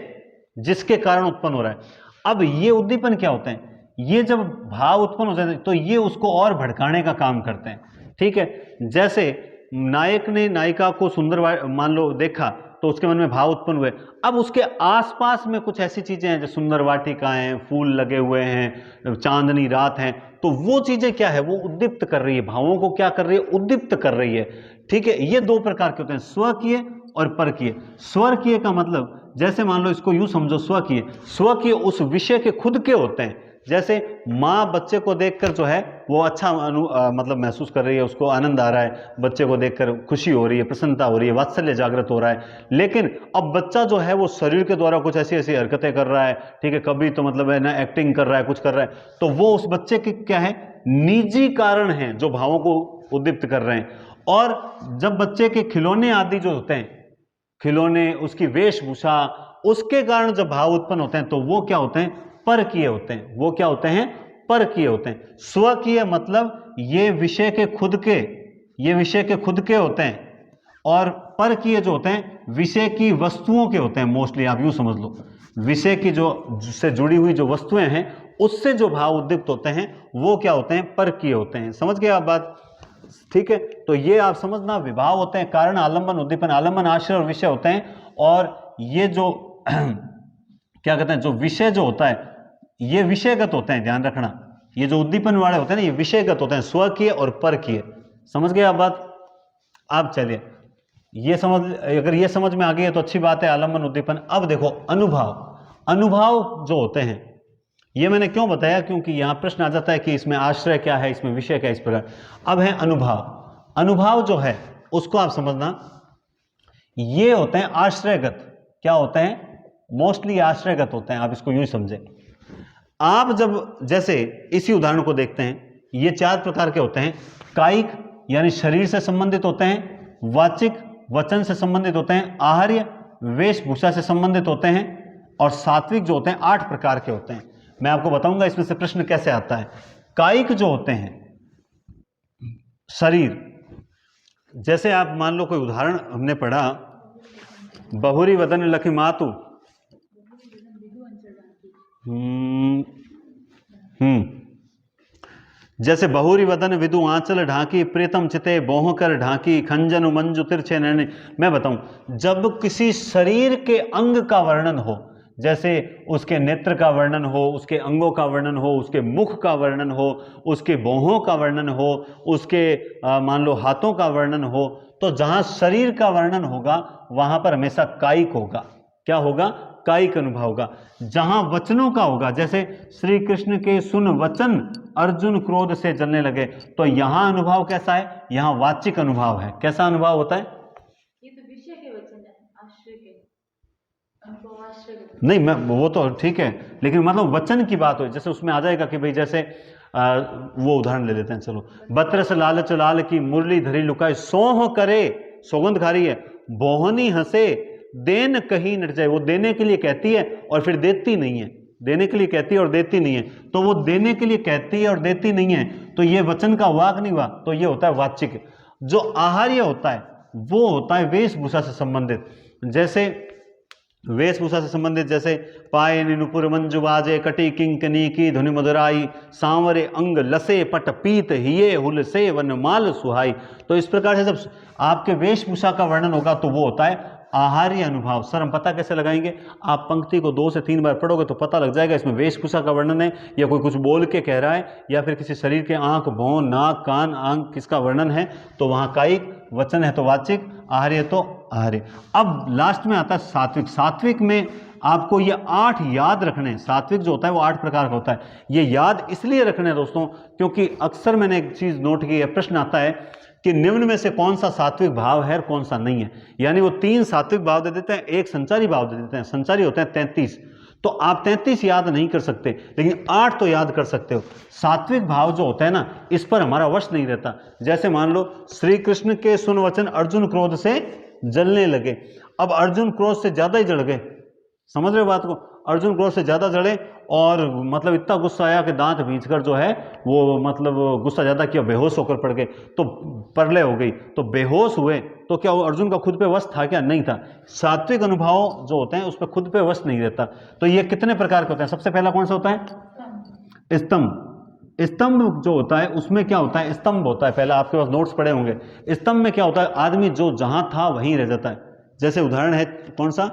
जिसके कारण उत्पन्न हो रहा है। अब ये उद्दीपन क्या होते हैं? ये जब भाव उत्पन्न हो जाते हैं तो ये उसको और भड़काने का काम करते हैं। ठीक है, जैसे नायक ने नायिका को सुंदर मान लो देखा तो उसके मन में भाव उत्पन्न हुए। अब उसके आसपास में कुछ ऐसी चीजें हैं, जो सुंदर वाटिकाएं, फूल लगे हुए हैं, चांदनी रात है, तो वो चीजें क्या है? वो उद्दीप्त कर रही है, भावों को क्या कर रही है? उद्दीप्त कर रही है। ठीक है, ये दो प्रकार के होते हैं, स्वकीय और परकीय। स्वकीय का मतलब, जैसे मान लो इसको यूं समझो, स्वकीय, स्वकीय उस विषय के खुद के होते हैं। जैसे माँ बच्चे को देखकर जो है वो अच्छा मतलब महसूस कर रही है, उसको आनंद आ रहा है, बच्चे को देखकर खुशी हो रही है, प्रसन्नता हो रही है, वात्सल्य जागृत हो रहा है। लेकिन अब बच्चा जो है वो शरीर के द्वारा कुछ ऐसी ऐसी हरकतें कर रहा है, ठीक है, कभी तो मतलब है ना एक्टिंग कर रहा है, कुछ कर रहा है, तो वो उस बच्चे के क्या है? निजी कारण हैं जो भावों को उद्दीप्त कर रहे हैं। और जब बच्चे के खिलौने आदि जो होते हैं, खिलौने, उसकी वेशभूषा, उसके कारण जब भाव उत्पन्न होते हैं तो वो क्या होते हैं? परकीय होते हैं। वो क्या होते हैं? परकीय होते हैं। स्वकीय मतलब ये विषय के खुद के, ये विषय के खुद के होते हैं, और परकीय जो होते हैं विषय की वस्तुओं के होते हैं। मोस्टली आप यूं समझ लो, विषय की जो से जुड़ी हुई जो वस्तुएं हैं उससे जो भाव उद्दीप्त होते हैं वो क्या होते हैं? परकीय होते हैं। समझ गए आप बात? ठीक है, तो ये आप समझना, विभाव होते हैं कारण, आलंबन, उद्दीपन। आलंबन आश्रय और विषय होते हैं, और ये जो क्या कहते हैं, जो विषय जो होता है ये विषयगत होते हैं, ध्यान रखना। ये जो उद्दीपन वाले होते हैं ना, ये विषयगत होते हैं, स्वकीय और परकीय। समझ गए आप बात? आप चलिए ये समझ, अगर ये समझ में आ गई है तो अच्छी बात है, आलंबन, उद्दीपन। अब देखो अनुभाव। अनुभाव जो होते हैं, ये मैंने क्यों बताया? क्योंकि यहां प्रश्न आ जाता है कि इसमें आश्रय क्या है, इसमें विषय क्या है, इस प्रकार। अब है अनुभाव। अनुभाव जो है उसको आप समझना, ये होते हैं आश्रयगत। क्या होते हैं? मोस्टली आश्रयगत होते हैं, आप इसको यूं समझे। आप जब जैसे इसी उदाहरण को देखते हैं, ये 4 प्रकार के होते हैं। कायिक यानी शरीर से संबंधित होते हैं, वाचिक वचन से संबंधित होते हैं, आहार्य वेशभूषा से संबंधित होते हैं, और सात्विक जो होते हैं 8 प्रकार के होते हैं। मैं आपको बताऊंगा इसमें से प्रश्न कैसे आता है। कायिक जो होते हैं शरीर, जैसे आप मान लो कोई उदाहरण हमने पढ़ा, बहुरी वदन लखी मातु, जैसे बहुरी वदन विदु आंचल ढाकी, प्रीतम चिते बोह कर ढाकी, खंजन मंजु तिरछे नैने। मैं बताऊं, जब किसी शरीर के अंग का वर्णन हो, जैसे उसके नेत्र का वर्णन हो, उसके अंगों का वर्णन हो, उसके मुख का वर्णन हो, उसके बाहों का वर्णन हो, उसके मान लो हाथों का वर्णन हो, तो जहां शरीर का वर्णन होगा वहां पर हमेशा कायिक होगा। क्या होगा? कायिक अनुभव होगा। जहां वचनों का होगा, जैसे श्री कृष्ण के सुन वचन अर्जुन क्रोध से जलने लगे, तो यहां अनुभव कैसा है? यहां वाचिक अनुभव है। कैसा अनुभव होता है? ये तो विषय के वचन है, आश्रय के अनुभव, आश्रय के। नहीं, मैं वो तो ठीक है, लेकिन मतलब वचन की बात हो, जैसे उसमें आ जाएगा कि भाई जैसे वो उदाहरण ले लेते हैं, चलो। बत्रस लालच लाल की मुरली धरी लुकाए, सोह करे, सौगंध खा रही है, बोहनी हंसे, देन कहीं नट जाए। वो देने के लिए कहती है और फिर देती नहीं है, देने के लिए कहती है और देती नहीं है, तो वो देने के लिए कहती है और देती नहीं है, तो ये वचन का वाक नहीं हुआ, तो ये होता है वाचिक। जो आहार्य होता है वो होता है वेशभूषा से संबंधित। जैसे वेशभूषा से संबंधित, जैसे पाए नुपुर मंजु बाजे, कटी किंकनी की धुनि मधुराई, सांवरे अंग लसे पट पीत हिये हुल से वन माल सुहाई। तो इस प्रकार से जब आपके वेशभूषा का वर्णन होगा तो वो होता है आहार्य अनुभव। सर हम पता कैसे लगाएंगे? आप पंक्ति को 2 से 3 बार पढ़ोगे तो पता लग जाएगा इसमें वेशभूषा का वर्णन है, या कोई कुछ बोल के कह रहा है, या फिर किसी शरीर के आंख भौं नाक कान आंख किसका वर्णन है, तो वहां कायिक, वचन है तो वाचिक, आहार्य तो आहार्य। अब लास्ट में आता है सात्विक। सात्विक में आपको ये 8 याद रखने हैं। सात्विक जो होता है वो 8 प्रकार का होता है। ये याद इसलिए रखने हैं दोस्तों, क्योंकि अक्सर मैंने एक चीज नोट की है, प्रश्न आता है कि निम्न में से कौन सा सात्विक भाव है और कौन सा नहीं है। यानी वो 3 सात्विक भाव दे देते हैं, 1 संचारी भाव दे देते हैं। संचारी होते हैं 33, तो आप 33 याद नहीं कर सकते, लेकिन 8 तो याद कर सकते हो। सात्विक भाव जो होता है ना, इस पर हमारा वश नहीं रहता। जैसे मान लो श्री कृष्ण के सुन वचन अर्जुन क्रोध से जलने लगे। अब अर्जुन क्रोध से ज्यादा ही जल गए, समझ रहे हो बात को? अर्जुन क्रोध से ज्यादा जड़े और मतलब इतना गुस्सा आया कि दांत भींचकर जो है वो मतलब गुस्सा ज्यादा किया, बेहोश होकर पड़ गए, तो प्रलय हो गई। तो बेहोश हुए तो क्या वो अर्जुन का खुद पे वश था क्या? नहीं था। सात्विक अनुभव जो होते हैं उस पर खुद पे वश नहीं रहता। तो ये कितने प्रकार के होते हैं? सबसे पहला कौन सा होता है? स्तंभ। स्तंभ जो होता है उसमें क्या होता है? स्तंभ होता है, पहला आपके पास नोट्स पड़े होंगे। स्तंभ में क्या होता है? आदमी जो जहां था वहीं रह जाता है। जैसे उदाहरण है कौन सा?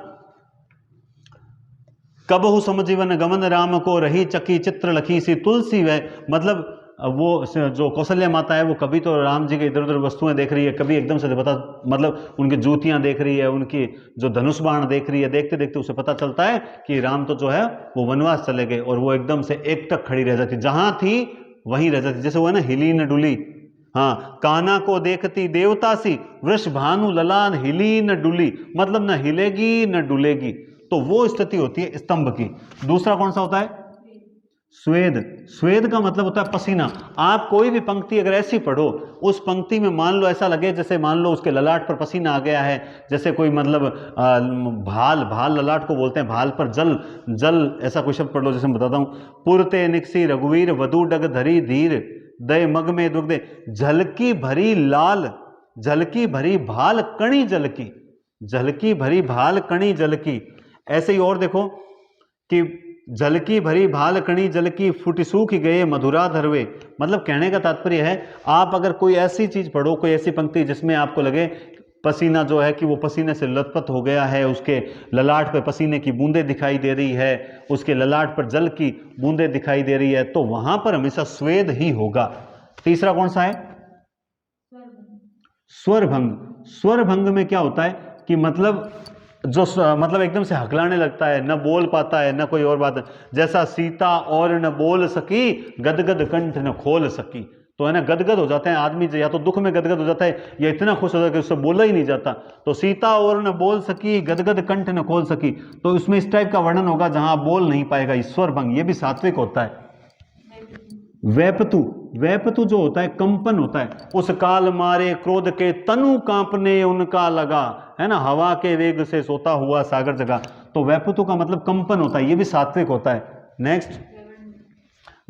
कबहु समजीवन गमन राम को, रही चकी चित्र लखी सी तुलसी वह। मतलब वो जो कौशल्या माता है वो कभी तो राम जी के इधर उधर वस्तुएं देख रही है, कभी एकदम से पता मतलब उनकी जूतियां देख रही है, उनकी जो धनुष बाण देख रही है। देखते देखते उसे पता चलता है कि राम तो जो है वो वनवास चले गए, और वो एकदम से एकटक खड़ी रह जाती, जहां थी वहीं रह जाती। जैसे वो है ना, हिली न डुली। हाँ, काना को देखती देवता सी, वृष भानु ललान हिली न डुली, मतलब न हिलेगी न डुलेगी। तो वो स्थिति होती है स्तंभ की। दूसरा कौन सा होता है? स्वेद। स्वेद का मतलब होता है पसीना। आप कोई भी पंक्ति अगर ऐसी पढ़ो, उस पंक्ति में मान लो ऐसा लगे जैसे मान लो उसके ललाट पर पसीना आ गया है, जैसे कोई मतलब भाल, भाल ललाट को बोलते हैं, भाल पर जल, जल ऐसा कोई शब्द पढ़ लो। जैसे मैं बताता हूँ, पुरते निकसी रघुवीर वधु डग धरी धीर, दय मग में दुख दे, झलकी भरी लाल, झलकी भरी भाल कणी जल की, झलकी भरी भाल कणी जल की। ऐसे ही और देखो कि झलकी भरी भाल कणी जल की, फुट सूख गए मधुरा धरवे। मतलब कहने का तात्पर्य है, आप अगर कोई ऐसी चीज पढ़ो, कोई ऐसी पंक्ति जिसमें आपको लगे पसीना जो है कि वो पसीने से लथपथ हो गया है, उसके ललाट पर पसीने की बूंदें दिखाई दे रही है, उसके ललाट पर जल की बूंदें दिखाई दे रही है, तो वहां पर हमेशा स्वेद ही होगा। तीसरा कौन सा है? स्वरभंग। स्वरभंग में क्या होता है कि मतलब जो मतलब एकदम से हकलाने लगता है, न बोल पाता है न कोई और बात है। जैसा सीता और न बोल सकी, गदगद कंठ न खोल सकी। तो है ना गदगद हो जाते हैं आदमी, या तो दुख में गदगद हो जाता है या इतना खुश हो जाता है कि उससे बोला ही नहीं जाता। तो सीता और न बोल सकी, गदगद कंठ न खोल सकी, तो इसमें इस टाइप का वर्णन होगा जहां बोल नहीं पाएगा, ईश्वर भंग, ये भी सात्विक होता है। वैपतु, वैपतु जो होता है कंपन होता है, उस काल मारे क्रोध के तनु कांपने उनका लगा, है ना, हवा के वेग से सोता हुआ सागर जगा। तो वैपतु का मतलब कंपन होता है, ये भी सात्विक होता है। नेक्स्ट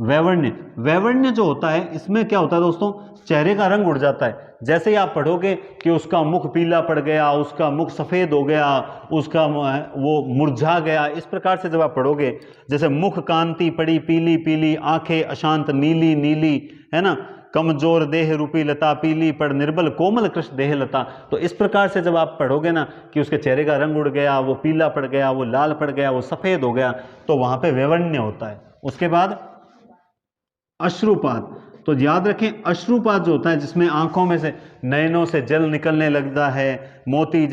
वैवर्ण्य, वैवर्ण्य जो होता है इसमें क्या होता है दोस्तों, चेहरे का रंग उड़ जाता है। जैसे ही आप पढ़ोगे कि उसका मुख पीला पड़ गया, उसका मुख सफेद हो गया, उसका वो मुरझा गया, इस प्रकार से जब आप पढ़ोगे, जैसे मुख कांति पड़ी पीली पीली, आंखें अशांत नीली नीली, है ना, कमजोर देह रूपी लता पीली पड़ निर्बल कोमल कृष्ण देह लता। तो इस प्रकार से जब आप पढ़ोगे ना कि उसके चेहरे का रंग उड़ गया, वो पीला पड़ गया, वो लाल पड़ गया, वो सफेद हो गया, तो वहां पे वैवर्ण्य होता है। उसके बाद अश्रुपात, तो याद रखें अश्रुपात जो होता है जिसमें आंखों में से नयनों से जल निकलने लगता है, मोती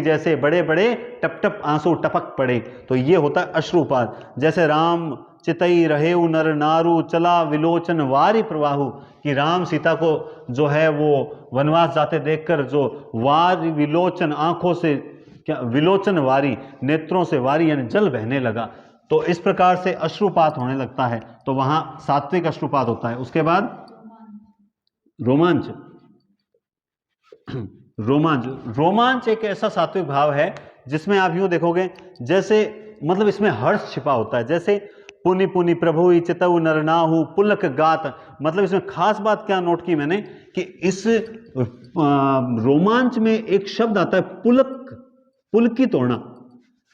जैसे बड़े बड़े टप टप आंसू टपक पड़े, तो ये होता है अश्रुपात। जैसे राम चितई रहे नर नारू चला विलोचन वारी प्रवाहु, कि राम सीता को जो है वो वनवास जाते देखकर जो वारी विलोचन, आंखों से क्या विलोचन वारी, नेत्रों से वारी यानी जल बहने लगा, तो इस प्रकार से अश्रुपात होने लगता है, तो वहां सात्विक अश्रुपात होता है। उसके बाद रोमांच, रोमांच, रोमांच एक ऐसा सात्विक भाव है जिसमें आप यूं देखोगे जैसे मतलब इसमें हर्ष छिपा होता है। जैसे पुनि पुनि प्रभु चितऊ नरनाहु पुलक गात, मतलब इसमें खास बात क्या नोट की मैंने कि इस रोमांच में एक शब्द आता है पुलक, पुलकित होना।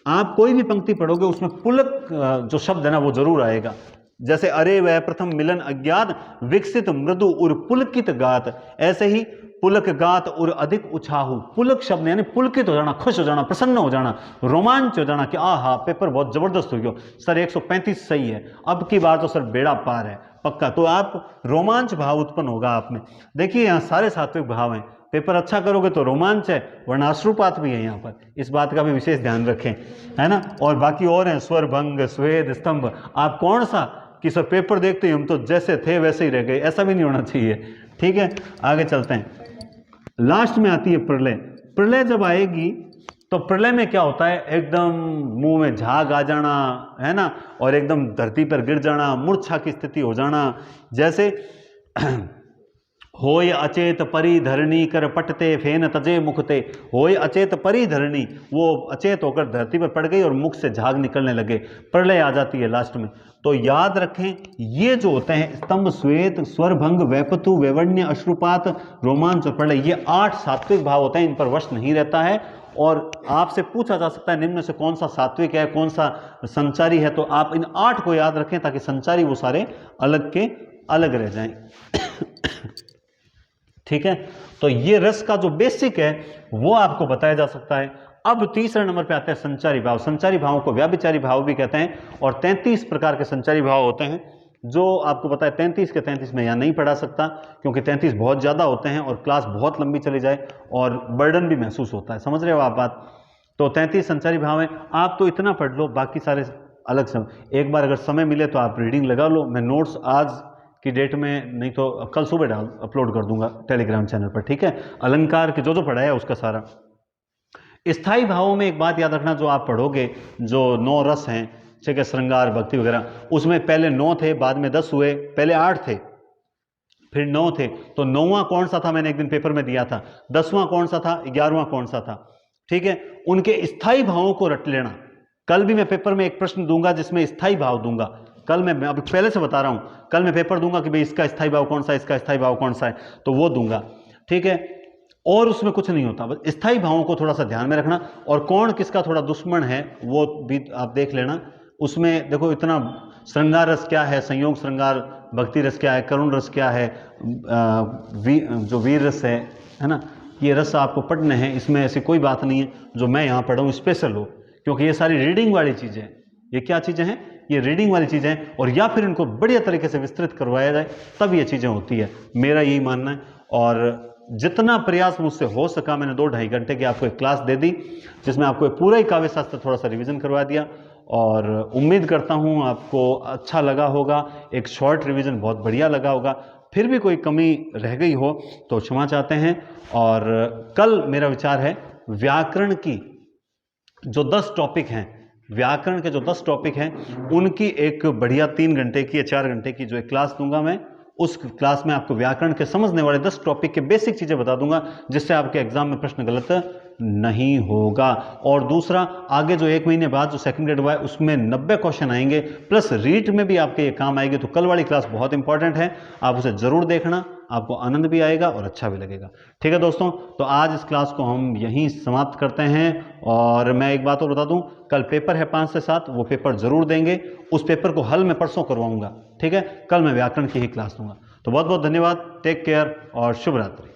आप कोई भी पंक्ति पढ़ोगे उसमें पुलक जो शब्द है ना वो जरूर आएगा। जैसे अरे वह प्रथम मिलन अज्ञात विकसित मृदु और पुलकित गात, ऐसे ही पुलक गात और अधिक उछाहु, पुलक शब्द यानी पुलकित हो जाना, खुश हो जाना, प्रसन्न हो जाना, रोमांच हो जाना कि आहा पेपर बहुत जबरदस्त हो गया सर, 135 सही है, अब की बार तो सर बेड़ा पार है पक्का। तो आप रोमांच भाव उत्पन्न होगा आप में। देखिए यहाँ सारे सात्विक भाव हैं, पेपर अच्छा करोगे तो रोमांच है, वरना अश्रुपात भी है यहाँ पर, इस बात का भी विशेष ध्यान रखें, है ना। और बाकी और हैं स्वर भंग स्वेद स्तंभ, आप कौन सा कि सर पेपर देखते ही हम तो जैसे थे वैसे ही रह गए, ऐसा भी नहीं होना चाहिए। ठीक है, आगे चलते हैं। लास्ट में आती है प्रलय। प्रलय जब आएगी तो प्रलय में क्या होता है, एकदम मुंह में झाग आ जाना, है ना, और एकदम धरती पर गिर जाना, मूर्छा की स्थिति हो जाना। जैसे होय अचेत परी धरणी कर पटते फेन तजे मुखते, होय अचेत परी धरणी, वो अचेत होकर धरती पर पड़ गई और मुख से झाग निकलने लगे, प्रलय आ जाती है लास्ट में। तो याद रखें ये जो होते हैं स्तंभ श्वेत स्वरभंग वैपतु वैवर्ण्य अश्रुपात रोमांच और प्रलय, ये 8 सात्विक भाव होते हैं, इन पर वश नहीं रहता है। और आपसे पूछा जा सकता है निम्न में से कौन सा सात्विक है कौन सा संचारी है, तो आप इन 8 को याद रखें ताकि संचारी वो सारे अलग के अलग रह जाएं। ठीक है, तो ये रस का जो बेसिक है वो आपको बताया जा सकता है। अब तीसरे नंबर पे आते हैं संचारी भाव। संचारी भावों को व्याभिचारी भाव भी कहते हैं, और 33 प्रकार के संचारी भाव होते हैं, जो आपको पता है 33 के 33 में यहाँ नहीं पढ़ा सकता क्योंकि 33 बहुत ज़्यादा होते हैं और क्लास बहुत लंबी चली जाए और बर्डन भी महसूस होता है, समझ रहे हो आप बात। तो 33 संचारी भाव हैं, आप तो इतना पढ़ लो, बाकी सारे अलग सब एक बार अगर समय मिले तो आप रीडिंग लगा लो। मैं नोट्स आज की डेट में नहीं तो कल सुबह अपलोड कर दूंगा टेलीग्राम चैनल पर, ठीक है। अलंकार के जो पढ़ा है उसका सारा। स्थायी भावों में एक बात याद रखना, जो आप पढ़ोगे जो 9 रस हैं, ठीक है, श्रृंगार भक्ति वगैरह, उसमें पहले 9 थे, बाद में 10 हुए, पहले 8 थे फिर 9 थे। तो 9वां कौन सा था, मैंने एक दिन पेपर में दिया था। 10वां कौन सा था, 11वां कौन सा था, ठीक है। उनके स्थायी भावों को रट लेना। कल भी मैं पेपर में एक प्रश्न दूंगा जिसमें स्थायी भाव दूंगा। कल मैं अभी पहले से बता रहा हूं, कल मैं पेपर दूंगा कि भाई इसका स्थायी भाव कौन सा है, इसका स्थायी भाव कौन सा है, तो वो दूंगा, ठीक है। और उसमें कुछ नहीं होता, बस स्थायी भावों को थोड़ा सा ध्यान में रखना, और कौन किसका थोड़ा दुश्मन है वो भी आप देख लेना। उसमें देखो इतना श्रृंगार रस क्या है, संयोग श्रृंगार भक्ति रस क्या है, करुण रस क्या है, जो वीर रस है ना, ये रस आपको पढ़ने हैं। इसमें ऐसी कोई बात नहीं है जो मैं यहाँ पढ़ा हूँ स्पेशल हो, क्योंकि ये सारी रीडिंग वाली चीज़ें हैं। ये क्या चीज़ें हैं, ये रीडिंग वाली चीज़ें हैं, और या फिर इनको बढ़िया तरीके से विस्तृत करवाया जाए तब ये चीज़ें होती है, मेरा यही मानना है। और जितना प्रयास मुझसे हो सका मैंने 2-2.5 घंटे की आपको एक क्लास दे दी, जिसमें आपको पूरा ही काव्य शास्त्र थोड़ा सा रिवीजन करवा दिया, और उम्मीद करता हूँ आपको अच्छा लगा होगा। एक शॉर्ट रिवीजन बहुत बढ़िया लगा होगा। फिर भी कोई कमी रह गई हो तो क्षमा चाहते हैं। और कल मेरा विचार है व्याकरण की जो 10 टॉपिक हैं, व्याकरण के जो 10 टॉपिक हैं उनकी एक बढ़िया 3 घंटे की या 4 घंटे की जो एक क्लास दूंगा मैं। उस क्लास में आपको व्याकरण के समझने वाले 10 टॉपिक के बेसिक चीजें बता दूंगा, जिससे आपके एग्जाम में प्रश्न गलत नहीं होगा। और दूसरा, आगे जो 1 महीने बाद जो सेकंड ग्रेड हुआ है उसमें 90 क्वेश्चन आएंगे, प्लस रीट में भी आपके ये काम आएगी। तो कल वाली क्लास बहुत इंपॉर्टेंट है, आप उसे जरूर देखना, आपको आनंद भी आएगा और अच्छा भी लगेगा। ठीक है दोस्तों, तो आज इस क्लास को हम यहीं समाप्त करते हैं। और मैं एक बात और बता दूं, कल पेपर है 5 से 7, वो पेपर जरूर देंगे। उस पेपर को हल मैं परसों करवाऊंगा। ठीक है, कल मैं व्याकरण की ही क्लास दूंगा। तो बहुत बहुत धन्यवाद, टेक केयर और शुभ रात्रि।